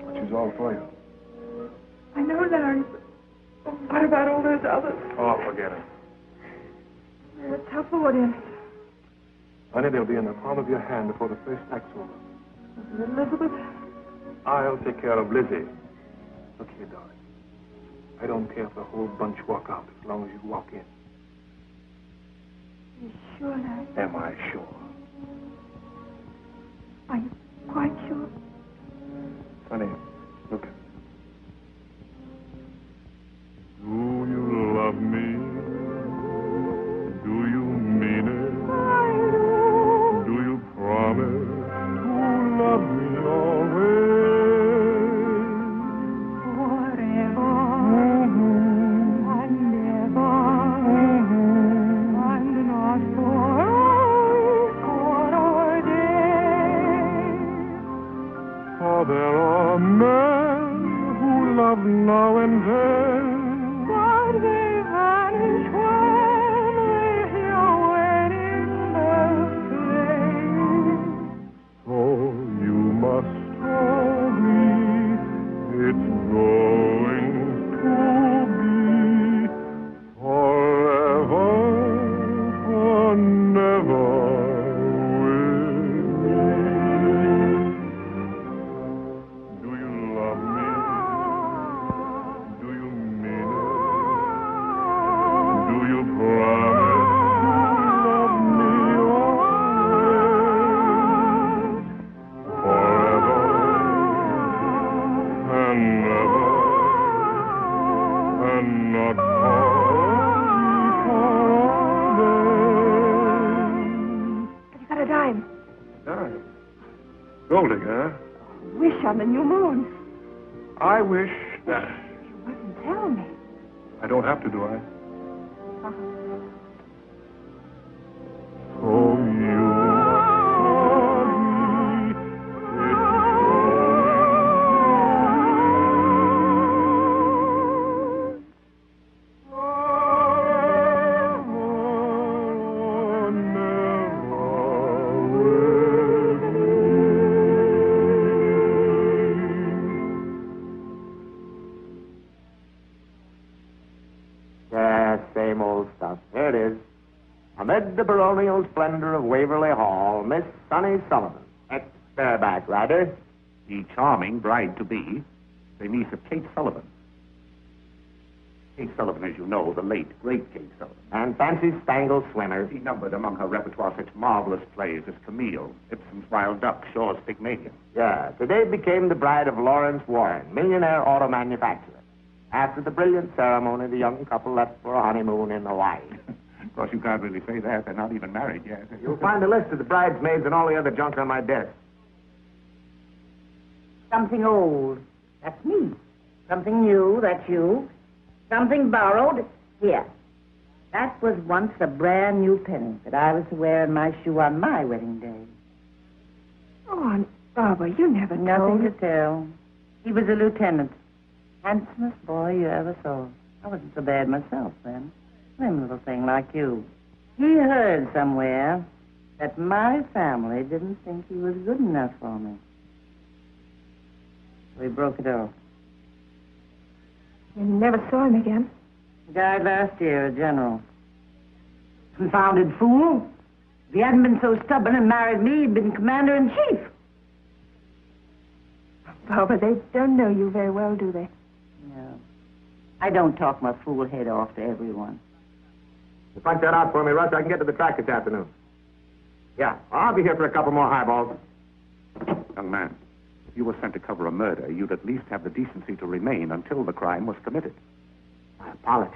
But she's all for you. I know, Larry. But what about all those others? Oh, forget it. They're a tough audience. Honey, they'll be in the palm of your hand before the first act's over. Elizabeth? I'll take care of Lizzie. Look here, darling. I don't care if the whole bunch walk out as long as you walk in. You sure, Larry? Am I sure? Are you quite sure? Honey, look at me. Do you love me? Do you mean it? Do you promise to love me always? Forever and ever and not for a week or a day. For there are men who love now and then, But they vanish when they hear wedding bells play. so you must agree it's going to be forever and ever with me. Do you love me? Do you mean it? Do you promise to love me always? Forever and ever and not Have you got a dime? Dime. Gold digger, Wish on the new moon. I wish that... You wouldn't tell me. I don't have to, do I? So you Yeah, same old stuff. Here it is. Amid the baronial splendor of Waverly Hall, Miss Sunny Sullivan, ex-bareback rider. The charming bride-to-be, the niece of Kate Sullivan. Kate Sullivan, as you know, the late, great Kate Sullivan. And Fancy Spangled swimmer. She numbered among her repertoire such marvelous plays as Camille, Ibsen's Wild Duck, Shaw's Pygmalion. Yeah, today became the bride of Lawrence Warren, millionaire auto manufacturer. After the brilliant ceremony, the young couple left for a honeymoon in Hawaii. Of course, you can't really say that. They're not even married yet. You'll find a list of the bridesmaids and all the other junk on my desk. Something old, that's me. Something new, that's you. Something borrowed, here. That was once a brand new penny that I was to wear in my shoe on my wedding day. Oh, Aunt Barbara, you never told Nothing me. to tell. He was a lieutenant. Handsomest boy you ever saw. I wasn't so bad myself then. Slim little thing like you. He heard somewhere that my family didn't think he was good enough for me. So he broke it off. You never saw him again. He died last year, a general. Confounded fool. If he hadn't been so stubborn and married me, he'd been commander-in-chief. Barbara, they don't know you very well, do they? No. I don't talk my fool head off to everyone. You punch that out for me, Russ. I can get to the track this afternoon. Yeah, I'll be here for a couple more highballs. Young man, if you were sent to cover a murder, you'd at least have the decency to remain until the crime was committed. My apologies.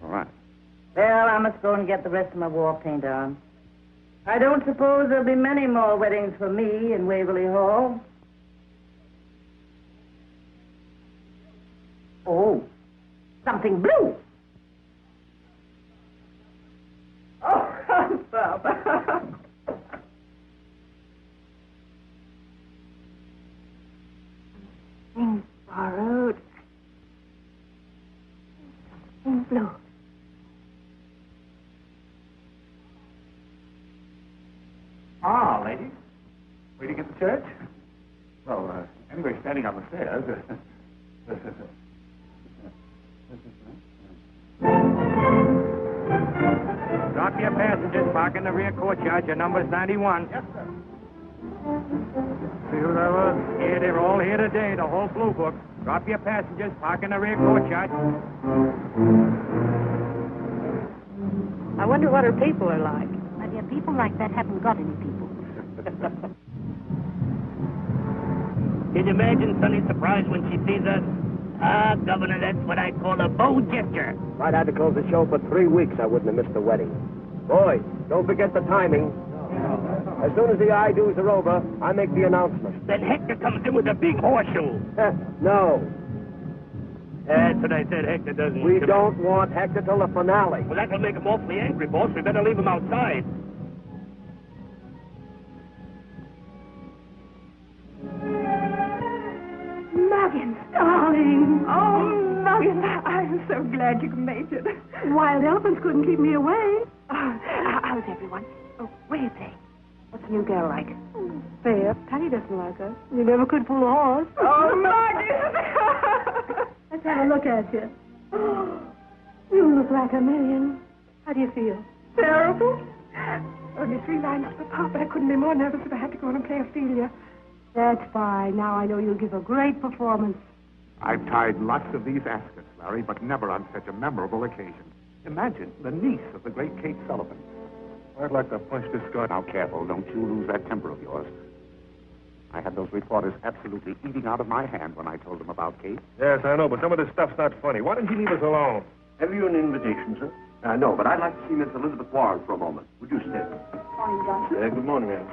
All right. Well, I must go and get the rest of my war paint on. I don't suppose there'll be many more weddings for me in Waverly Hall. Oh, something blue. Oh, Barbara. Things borrowed. Ah, ladies. Waiting at the church? Well, anyway, standing on the stairs. Drop your passengers. Park in the rear courtyard. Your number's 91. Yes, sir. See who that was? Yeah, they're all here today, the whole Blue Book. Drop your passengers. Park in the rear courtyard. I wonder what her people are like. My dear, people like that haven't got any people. Can you imagine Sonny's surprise when she sees us? Ah, Governor, that's what I call a bow gesture. If I'd had to close the show for 3 weeks, I wouldn't have missed the wedding. Boys, don't forget the timing. As soon as the I-do's are over, I make the announcement. Then Hector comes in with a big horseshoe. No. That's what I said. Hector doesn't. We don't want Hector till the finale. Well, that'll make him awfully angry, boss. We better leave him outside. Muggins, darling. Oh, Muggins, I'm so glad you made it. Wild elephants couldn't keep me away. How's everyone? Oh, what do you think? What's the new girl like? Fair. Patty doesn't like her. You never could pull a horse. Oh, Muggins! Let's have a look at you. You look like a million. How do you feel? Terrible. Only 3 lines to the part, but I couldn't be more nervous if I had to go on and play Ophelia. That's fine. Now I know you'll give a great performance. I've tied lots of these askets, Larry, but never on such a memorable occasion. Imagine the niece of the great Kate Sullivan. I'd like to punch this guy. Now, careful, don't you lose that temper of yours. I had those reporters absolutely eating out of my hand when I told them about Kate. Yes, I know, but some of this stuff's not funny. Why don't you leave us alone? Have you an invitation, sir? No, but I'd like to see Miss Elizabeth Warren for a moment. Would you stay? Morning, Johnson. Good morning, ma'am.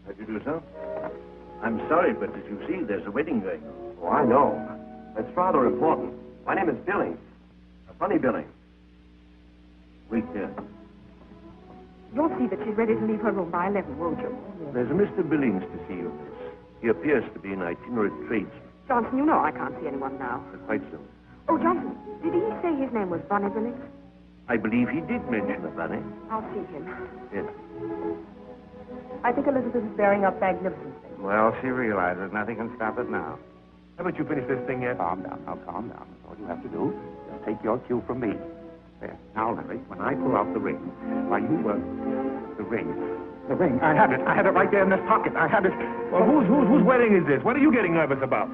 How'd you do, sir? I'm sorry, but as you see, there's a wedding going on. Oh, I know. That's rather important. My name is Billings. A funny Billings. Wait here. You'll see that she's ready to leave her room by 11, won't you? There's a Mr. Billings to see you, miss. He appears to be an itinerant tradesman. Johnson, you know I can't see anyone now. Quite so. Oh, Johnson, did he say his name was Bonnie Billings? I believe he did mention a bunny. I'll see him. Yes. I think Elizabeth is bearing up magnificently. Well, she realizes nothing can stop it now. Haven't you finished this thing yet? Calm down, now calm down. That's all you have to do. Just take your cue from me. There. Now, Larry, when I pull out the ring, why, you, the ring. The ring. I had it right there in this pocket. I had it. Well, whose wedding is this? What are you getting nervous about?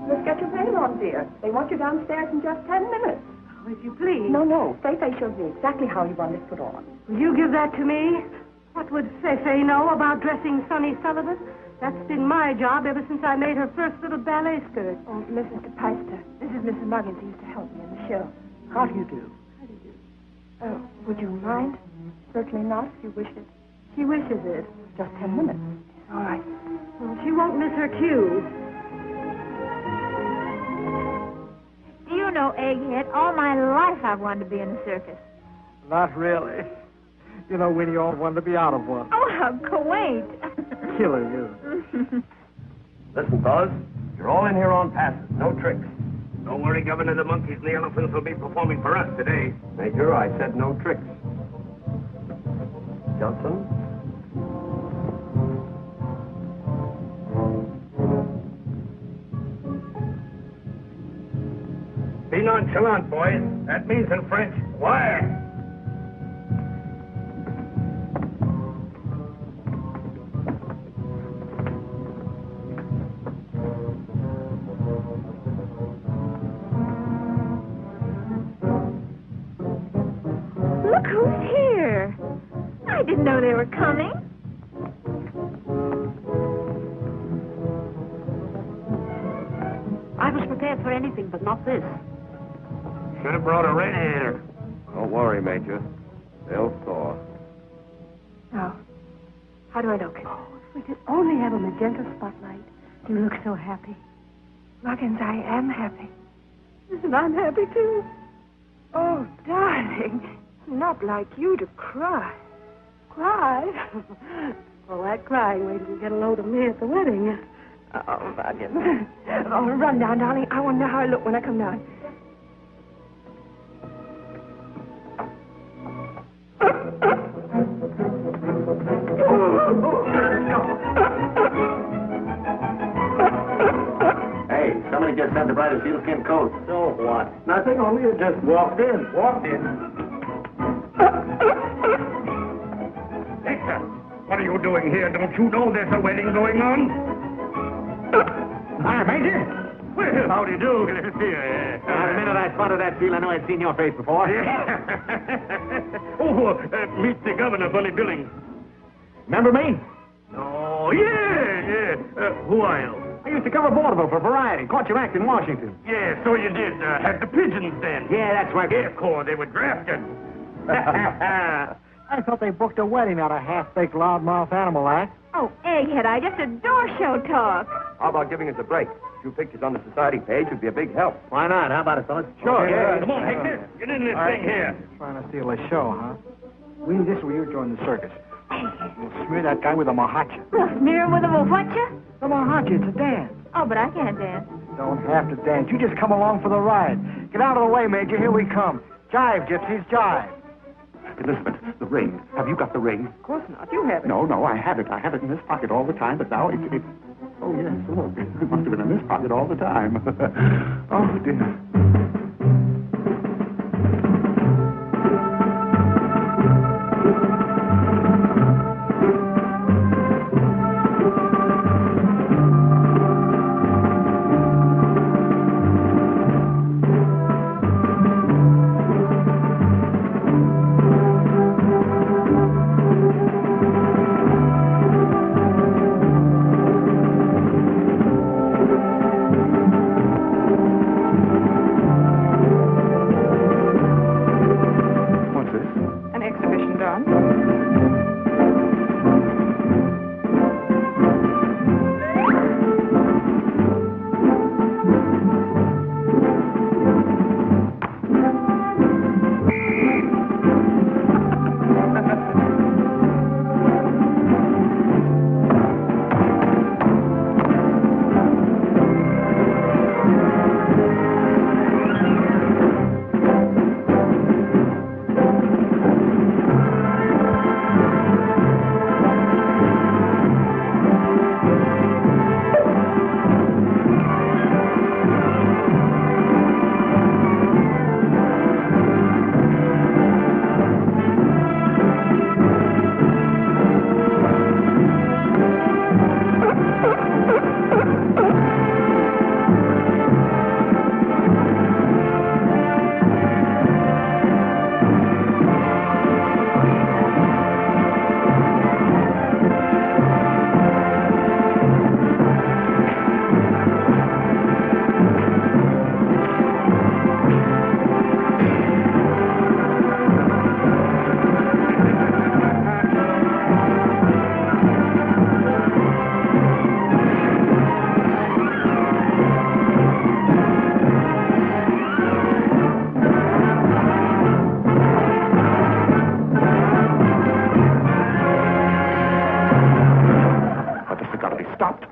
Let's get your veil on, dear. They want you downstairs in just 10 minutes. Oh, if you please. No. Feifei showed me exactly how you want it put on. Will you give that to me? What would Feifei know about dressing Sonny Sullivan? That's been my job ever since I made her first little ballet skirt. Oh, Mrs. DePeister, this is Mrs. Muggins. He used to help me in the show. How do you do? Would you mind? Certainly not, if you wish it. She wishes it. Just 10 minutes. All right. Well, she won't miss her cue. Do you know, Egghead, all my life I've wanted to be in a circus. Not really. You know, Winnie always wanted to be out of one. Oh, how quaint. Killer, you. Listen, fellas, you're all in here on passes. No tricks. Don't worry, Governor. The monkeys and the elephants will be performing for us today. Major, I said no tricks. Johnson? Be nonchalant, boys. That means in French, wire. Look who's here. I didn't know they were coming. I was prepared for anything, but not this. Should have brought a radiator. Don't worry, Major. They'll thaw. Now, how do I look? Oh, if we could only have a magenta spotlight. You look so happy. Muggins, I am happy. And I'm happy, too. Oh, darling, not like you to cry. Cry? Well, that crying, wait till you get a load of me at the wedding. Oh, Muggins. Oh, run down, darling. I want to know how I look when I come down. had to buy the sealskin coat. So what? Nothing, only you just walked in. Victor, what are you doing here? Don't you know there's a wedding going on? Hi, Major. Well, how do you do? Glad to see you. The minute I spotted that seal, I knew I'd seen your face before. Meet the governor, Bully Billings. Remember me? Oh, yeah. Who are you? I used to cover vaudeville for Variety. Caught your act in Washington. Yeah, so you did. Had the pigeons then. Yeah, that's right. Yeah, of course, they were drafted. I thought they booked a wedding out of half-baked loudmouth animal act. Oh, egghead, I just adore show talk. How about giving us a break? A few pictures on the society page would be a big help. Why not? How about it, fellas? Sure, Okay, yeah. Come on, Hector. Get in this thing here. Trying to steal a show, huh? We need this where you join the circus. We'll smear that guy with a mahacha. Well, smear him with a whatcha? The mahacha, it's a dance. Oh, but I can't dance. Don't have to dance. You just come along for the ride. Get out of the way, Major. Here we come. Jive, gypsies, jive. Elizabeth, the ring. Have you got the ring? Of course not. You have it. No, I have it. I have it in this pocket all the time, but now it's... Oh, yes, look. It must have been in this pocket all the time. Oh, dear. An exhibition done.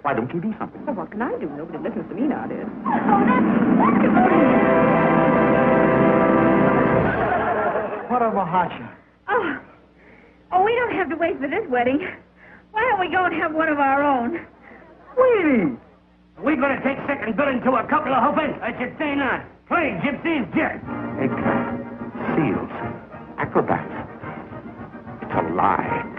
Why don't you do something? Well, what can I do? Nobody listens to me nowadays. What a mahacha. Oh, we don't have to wait for this wedding. Why don't we go and have one of our own? Sweetie! We're going to take second billing to a couple of hoopers. I should say not. Play gypsies, jet. Egg, seals, acrobats. It's a lie.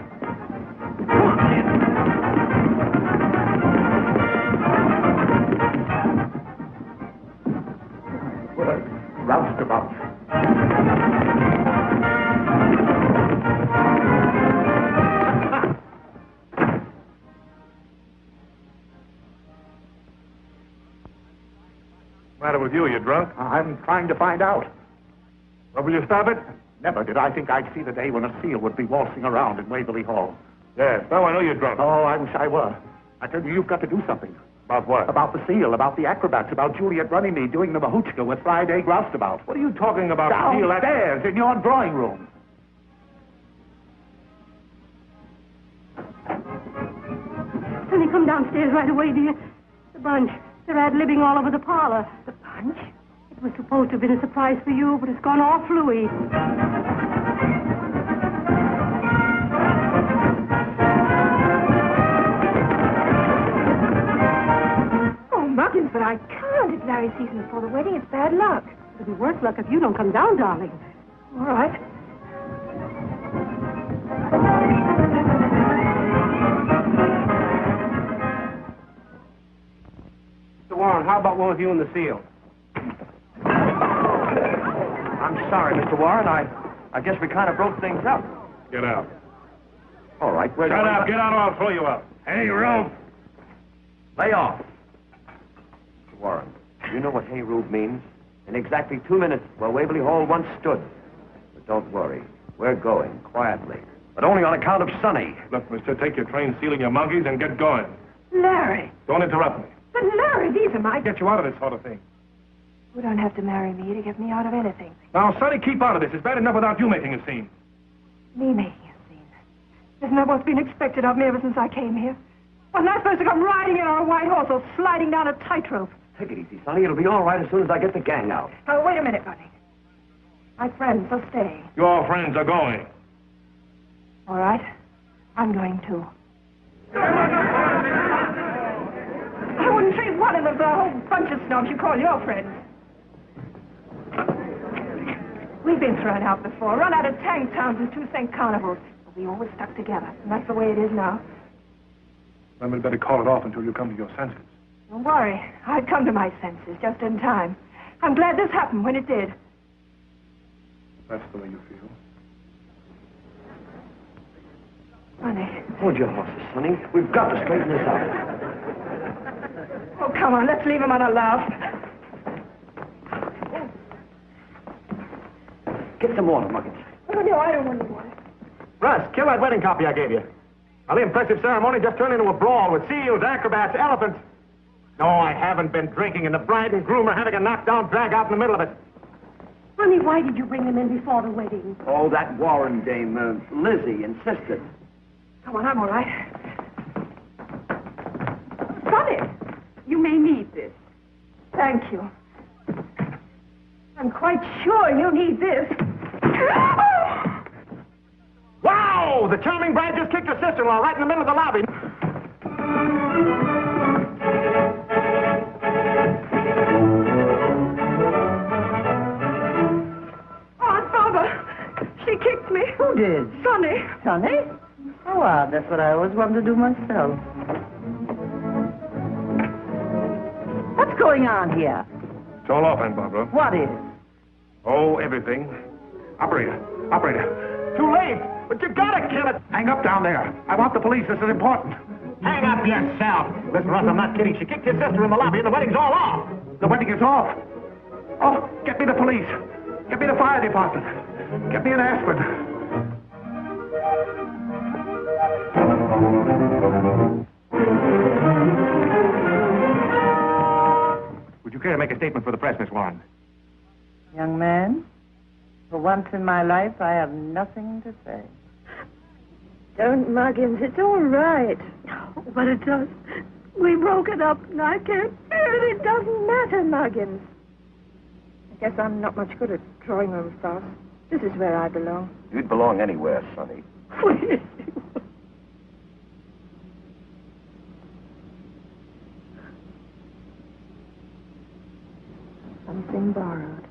Roustabout. Matter with you? You drunk? I'm trying to find out. Well, will you stop it? Never did I think I'd see the day when a seal would be waltzing around in Waverly Hall. Yes. Now I know you're drunk. Oh, I wish I were. I tell you, you've got to do something. About what? About the seal, about the acrobats, about Juliet Runnymede doing the mahuchka with Friday Roustabout. What are you talking about? Seal Downstairs in your drawing room. Sonny, come downstairs right away, dear. The bunch. They're ad-libbing all over the parlor. The bunch? It was supposed to have been a surprise for you, but it's gone all fluey. Oh, Muggins, but I can't. It's that marry season before the wedding. It's bad luck. It'll be worse luck if you don't come down, darling. All right. Mr. Warren, how about one with you and the seal? I'm sorry, Mr. Warren. I guess we kind of broke things up. Get out. All right, we're Shut up. Get out or I'll throw you out. Hey, Rube! Lay off. Mr. Warren, you know what hey, Rube means? In exactly 2 minutes, where Waverly Hall once stood. But don't worry. We're going, quietly. But only on account of Sonny. Look, mister, take your train sealing your monkeys and get going. Larry. Don't interrupt me. But Larry, these are my... Get you out of this sort of thing. You don't have to marry me to get me out of anything. Now, Sonny, keep out of this. It's bad enough without you making a scene. Me making a scene? Isn't that what's been expected of me ever since I came here? Wasn't I supposed to come riding in on a white horse or sliding down a tightrope? Take it easy, Sonny. It'll be all right as soon as I get the gang out. Oh, wait a minute, Bunny. My friends are staying. Your friends are going. All right. I'm going too. I wouldn't treat one of them for a whole bunch of snobs you call your friends. We've been thrown out before, run out of tank towns and 2 cent carnivals. But we always stuck together, and that's the way it is now. Then we'd better call it off until you come to your senses. Don't worry. I'd come to my senses just in time. I'm glad this happened when it did. That's the way you feel. Honey. Hold your horses, Sonny. We've got to straighten this out. Oh, come on. Let's leave him on a laugh. Get some water, Muggins. Oh, no, I don't want any water. Russ, kill that wedding copy I gave you. Now, the impressive ceremony just turned into a brawl with seals, acrobats, elephants. No, I haven't been drinking, and the bride and groom are having a knockdown drag out in the middle of it. Honey, why did you bring them in before the wedding? Oh, that Warren dame, Lizzie, insisted. Come on, I'm all right. Sonny, you may need this. Thank you. I'm quite sure you need this. Wow! The charming bride just kicked her sister-in-law right in the middle of the lobby. Aunt Barbara, she kicked me. Who did? Sonny. Sonny? Oh, wow, that's what I always wanted to do myself. What's going on here? It's all off, Aunt Barbara. What is? Oh, everything. Operator. Too late! But you gotta kill it! Hang up down there. I want the police. This is important. Hang up yourself! Listen, Russ, I'm not kidding. She kicked your sister in the lobby and the wedding's all off! The wedding is off. Oh, get me the police. Get me the fire department. Get me an aspirin. Would you care to make a statement for the press, Miss Warren? Young man, for once in my life, I have nothing to say. Don't, Muggins. It's all right. Oh, but it does. We broke it up, and I can't bear it. It doesn't matter, Muggins. I guess I'm not much good at drawing room stuff. This is where I belong. You'd belong anywhere, Sonny. Something borrowed.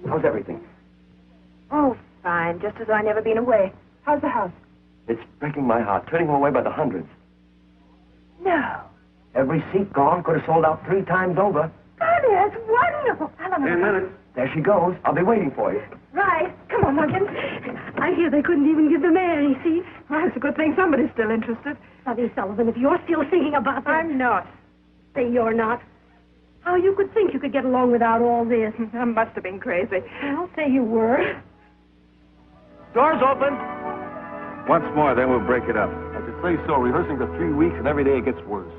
How's everything? Oh, fine. Just as though I'd never been away. How's the house? It's breaking my heart, turning them away by the hundreds. No. Every seat gone, could have sold out 3 times over. Daddy, that's wonderful. 10 minutes. There she goes. I'll be waiting for you. Right. Come on, Muggins. I hear they couldn't even give the mayor any seats. Well, it's a good thing somebody's still interested. Sonny Sullivan, if you're still thinking about this... I'm not. Say you're not. How you could think you could get along without all this? I must have been crazy. I'll say you were. Doors open. Once more, then we'll break it up. I should say so. Rehearsing for 3 weeks, and every day it gets worse.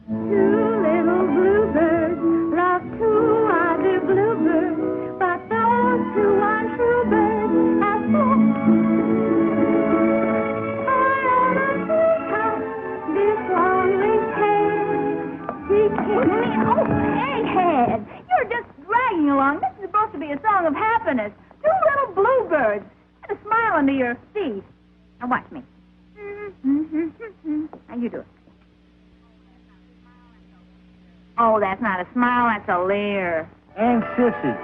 Two little bluebirds love two other bluebirds, but those two untrue birds have flown. On a treetop, this long-winged Oh, egghead! You're just dragging along. This is supposed to be a song of happiness. Two little bluebirds. And a smile under your feet. Now watch me. Now you do it. Oh, that's not a smile, that's a leer. And sissy.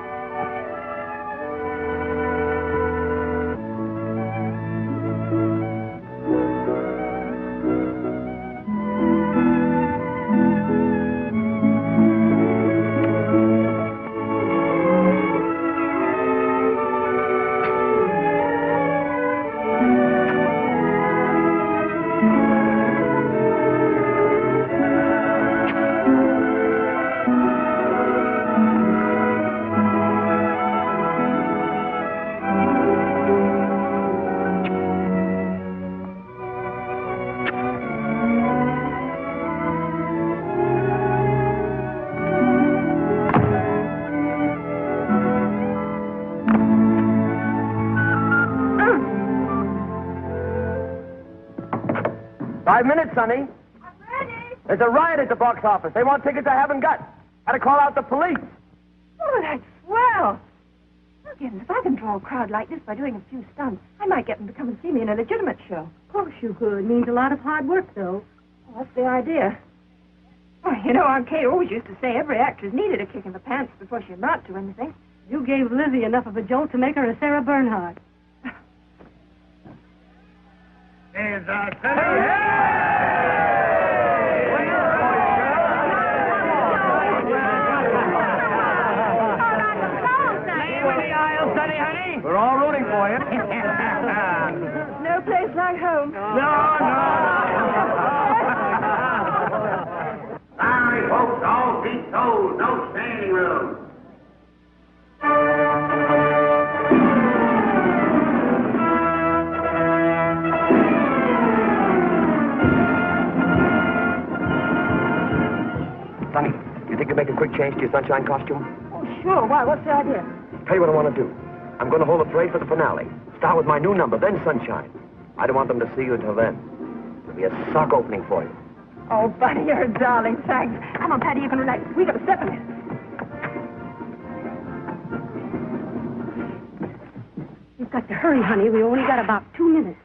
Sonny. I'm ready. There's a riot at the box office. They want tickets I haven't got. Had to call out the police. Oh, that's swell. Look, if I can draw a crowd like this by doing a few stunts, I might get them to come and see me in a legitimate show. Of course you could. Means a lot of hard work, though. Well, that's the idea. Oh, you know, Aunt Kate always used to say every actress needed a kick in the pants before she amount to anything. You gave Lizzie enough of a jolt to make her a Sarah Bernhardt. There's our We're all rooting for you. No place like home. No. Sorry, folks, all seats sold. No standing room. Sonny, you think you'll make a quick change to your sunshine costume? Oh, sure. Why? What's the idea? Tell you what I want to do. I'm going to hold a parade for the finale. Start with my new number, then Sunshine. I don't want them to see you until then. It'll be a sock opening for you. Oh, Buddy, you're a darling. Thanks. Come on, Patty, you can relax. We got to step in it. You've got to hurry, honey. We only got about 2 minutes.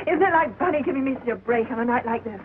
Isn't it like Bunny giving me a break on a night like this?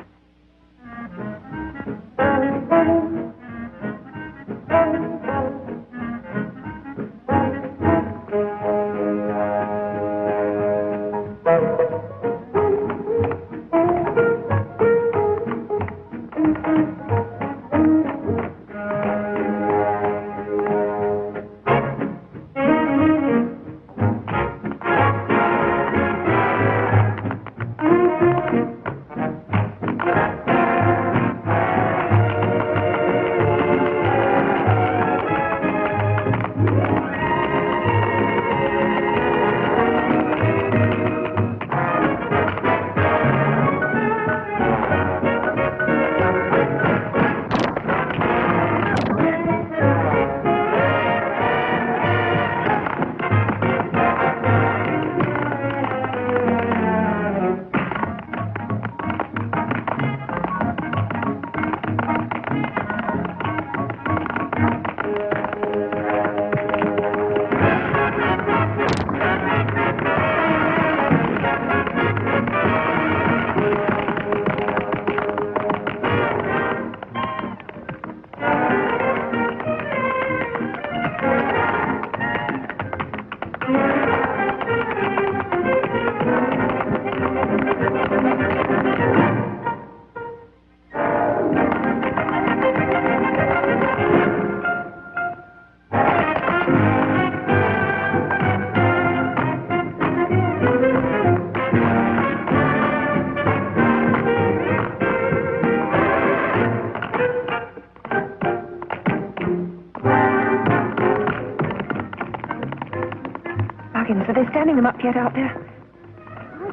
Are they standing them up yet out there?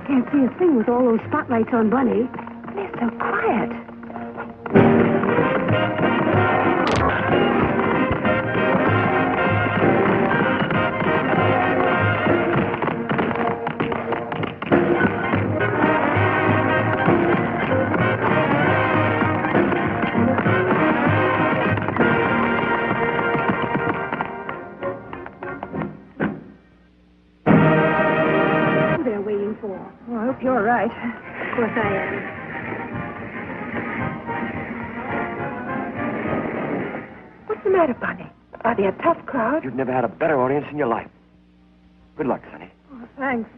Can't see a thing with all those spotlights on Bunny. They're so quiet. They're waiting for. Oh, I hope you're right. Of course I am. What's the matter, Bunny? Are they a tough crowd? You've never had a better audience in your life. Good luck, Sonny. Oh, thanks.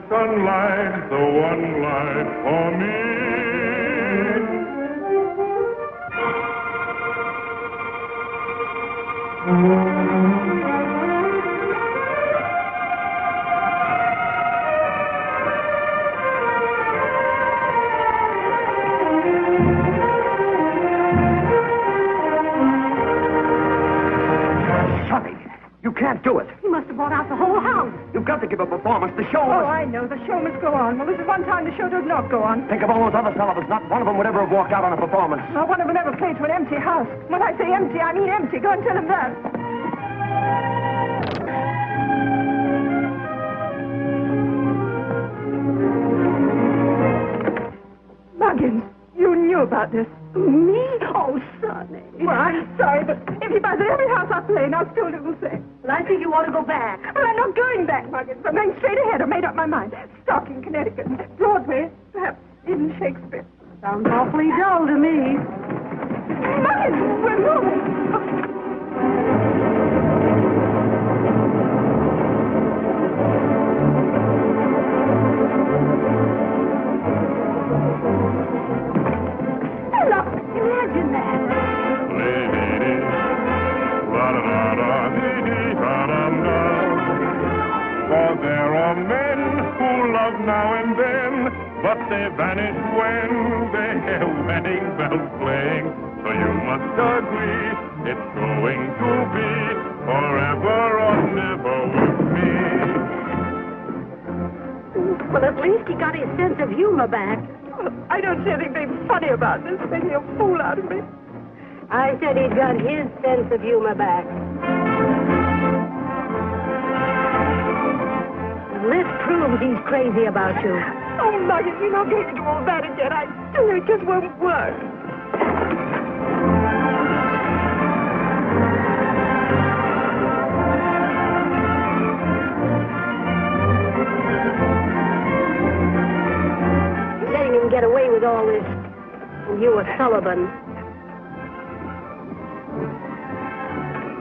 Sunlight, the one light for me. Sonny, you can't do it. He must have bought out the whole house. You've got to give a performance. The show Oh, must... I know. The show must go on. Well, this is one time the show does not go on. Think of all those other Sullivans. Not one of them would ever have walked out on a performance. Not one of them ever played to an empty house. When I say empty, I mean empty. Go and tell him that. Muggins, you knew about this. Me? Oh, Sonny. Well, I'm sorry, but if he buys at every house I play in, I'll still do the same. Well, I think you ought to go back. Well, I'm not going back, Muggins. I'm going straight ahead. I've made up my mind. Stockton, Connecticut, Broadway, perhaps even Shakespeare. Sounds awfully dull to me. Muggins, we're moving. Imagine that. For there are men who love now and then, but they vanish when they hear wedding bells playing. So you must agree, it's going to be forever or never with me. Well, at least he got his sense of humor back. I don't see anything funny about this, making a fool out of me. I said he'd got his sense of humor back. This proves he's crazy about you. Oh, Muggins, you're not going to do all that again. I do. It just won't work. Letting him get away with all this, and you a Sullivan.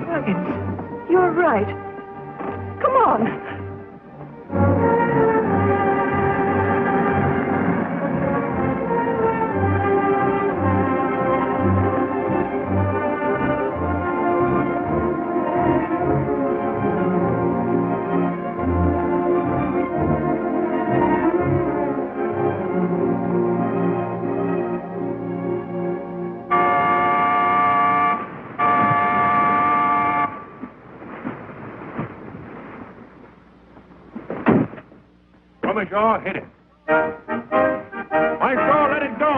Muggins, you're right. Come on. Jaw, hit it. Maestro, let it go.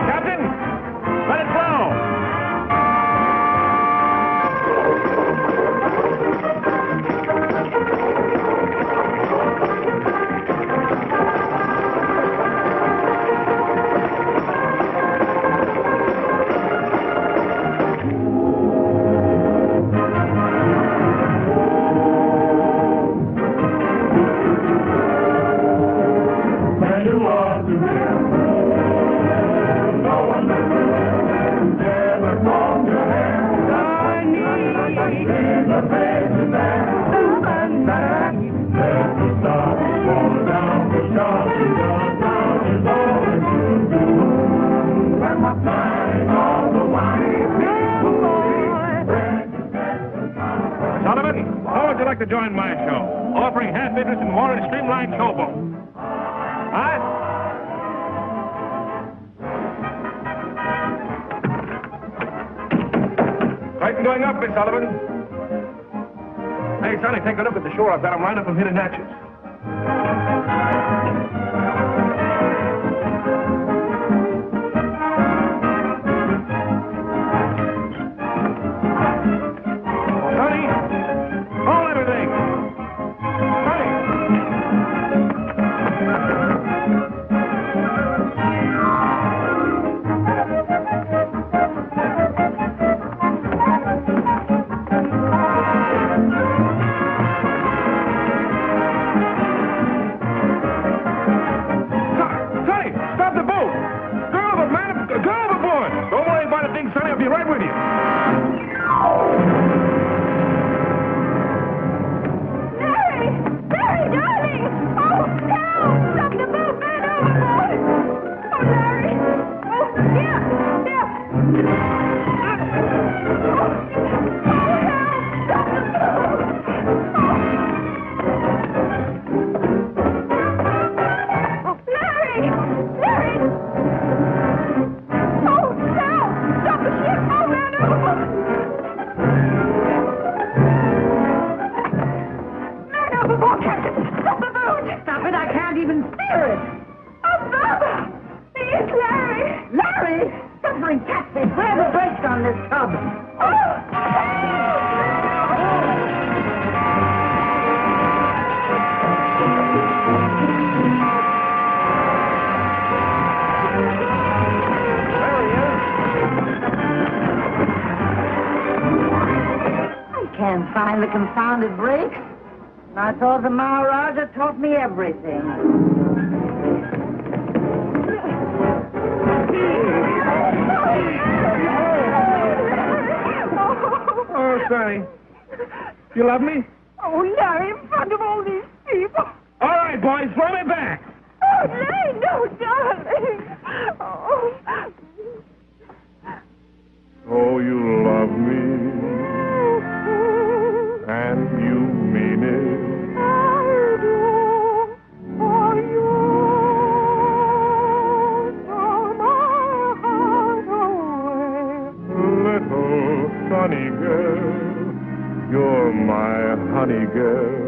Captain, let it blow. Sullivan, how would you like to join my show? Offering half interest in Warren's streamlined showboat. Huh? Titan going up, Miss Sullivan. Hey, Sonny, take a look at the shore. I've got them lined up from hidden hatches. Sonny, hold everything. Sonny, I'll be right with you. Larry! Larry, darling! Oh, help! Stop the boat! Man overboard! Oh, Larry! Oh, here! Here! Oh, help! Stop the boat! Oh, Larry! Larry! Oh, help! Stop the ship! Oh, man overboard! Man overboard, Captain! Stop the boat! Stop it, I can't even steer it. Oh, Baba! It's Larry! Larry! Suffering catfish, where are the brakes on this tub? I can't find the confounded brakes. And I thought the Maharaja taught me everything. Oh, Sonny. You love me? Oh, Larry, in front of all these people. All right, boys, throw me back. Oh, Larry, no, darling. Oh. Oh, you love me, and you mean it. I do, for you stole my heart away. Little sunny girl, you're my honey girl.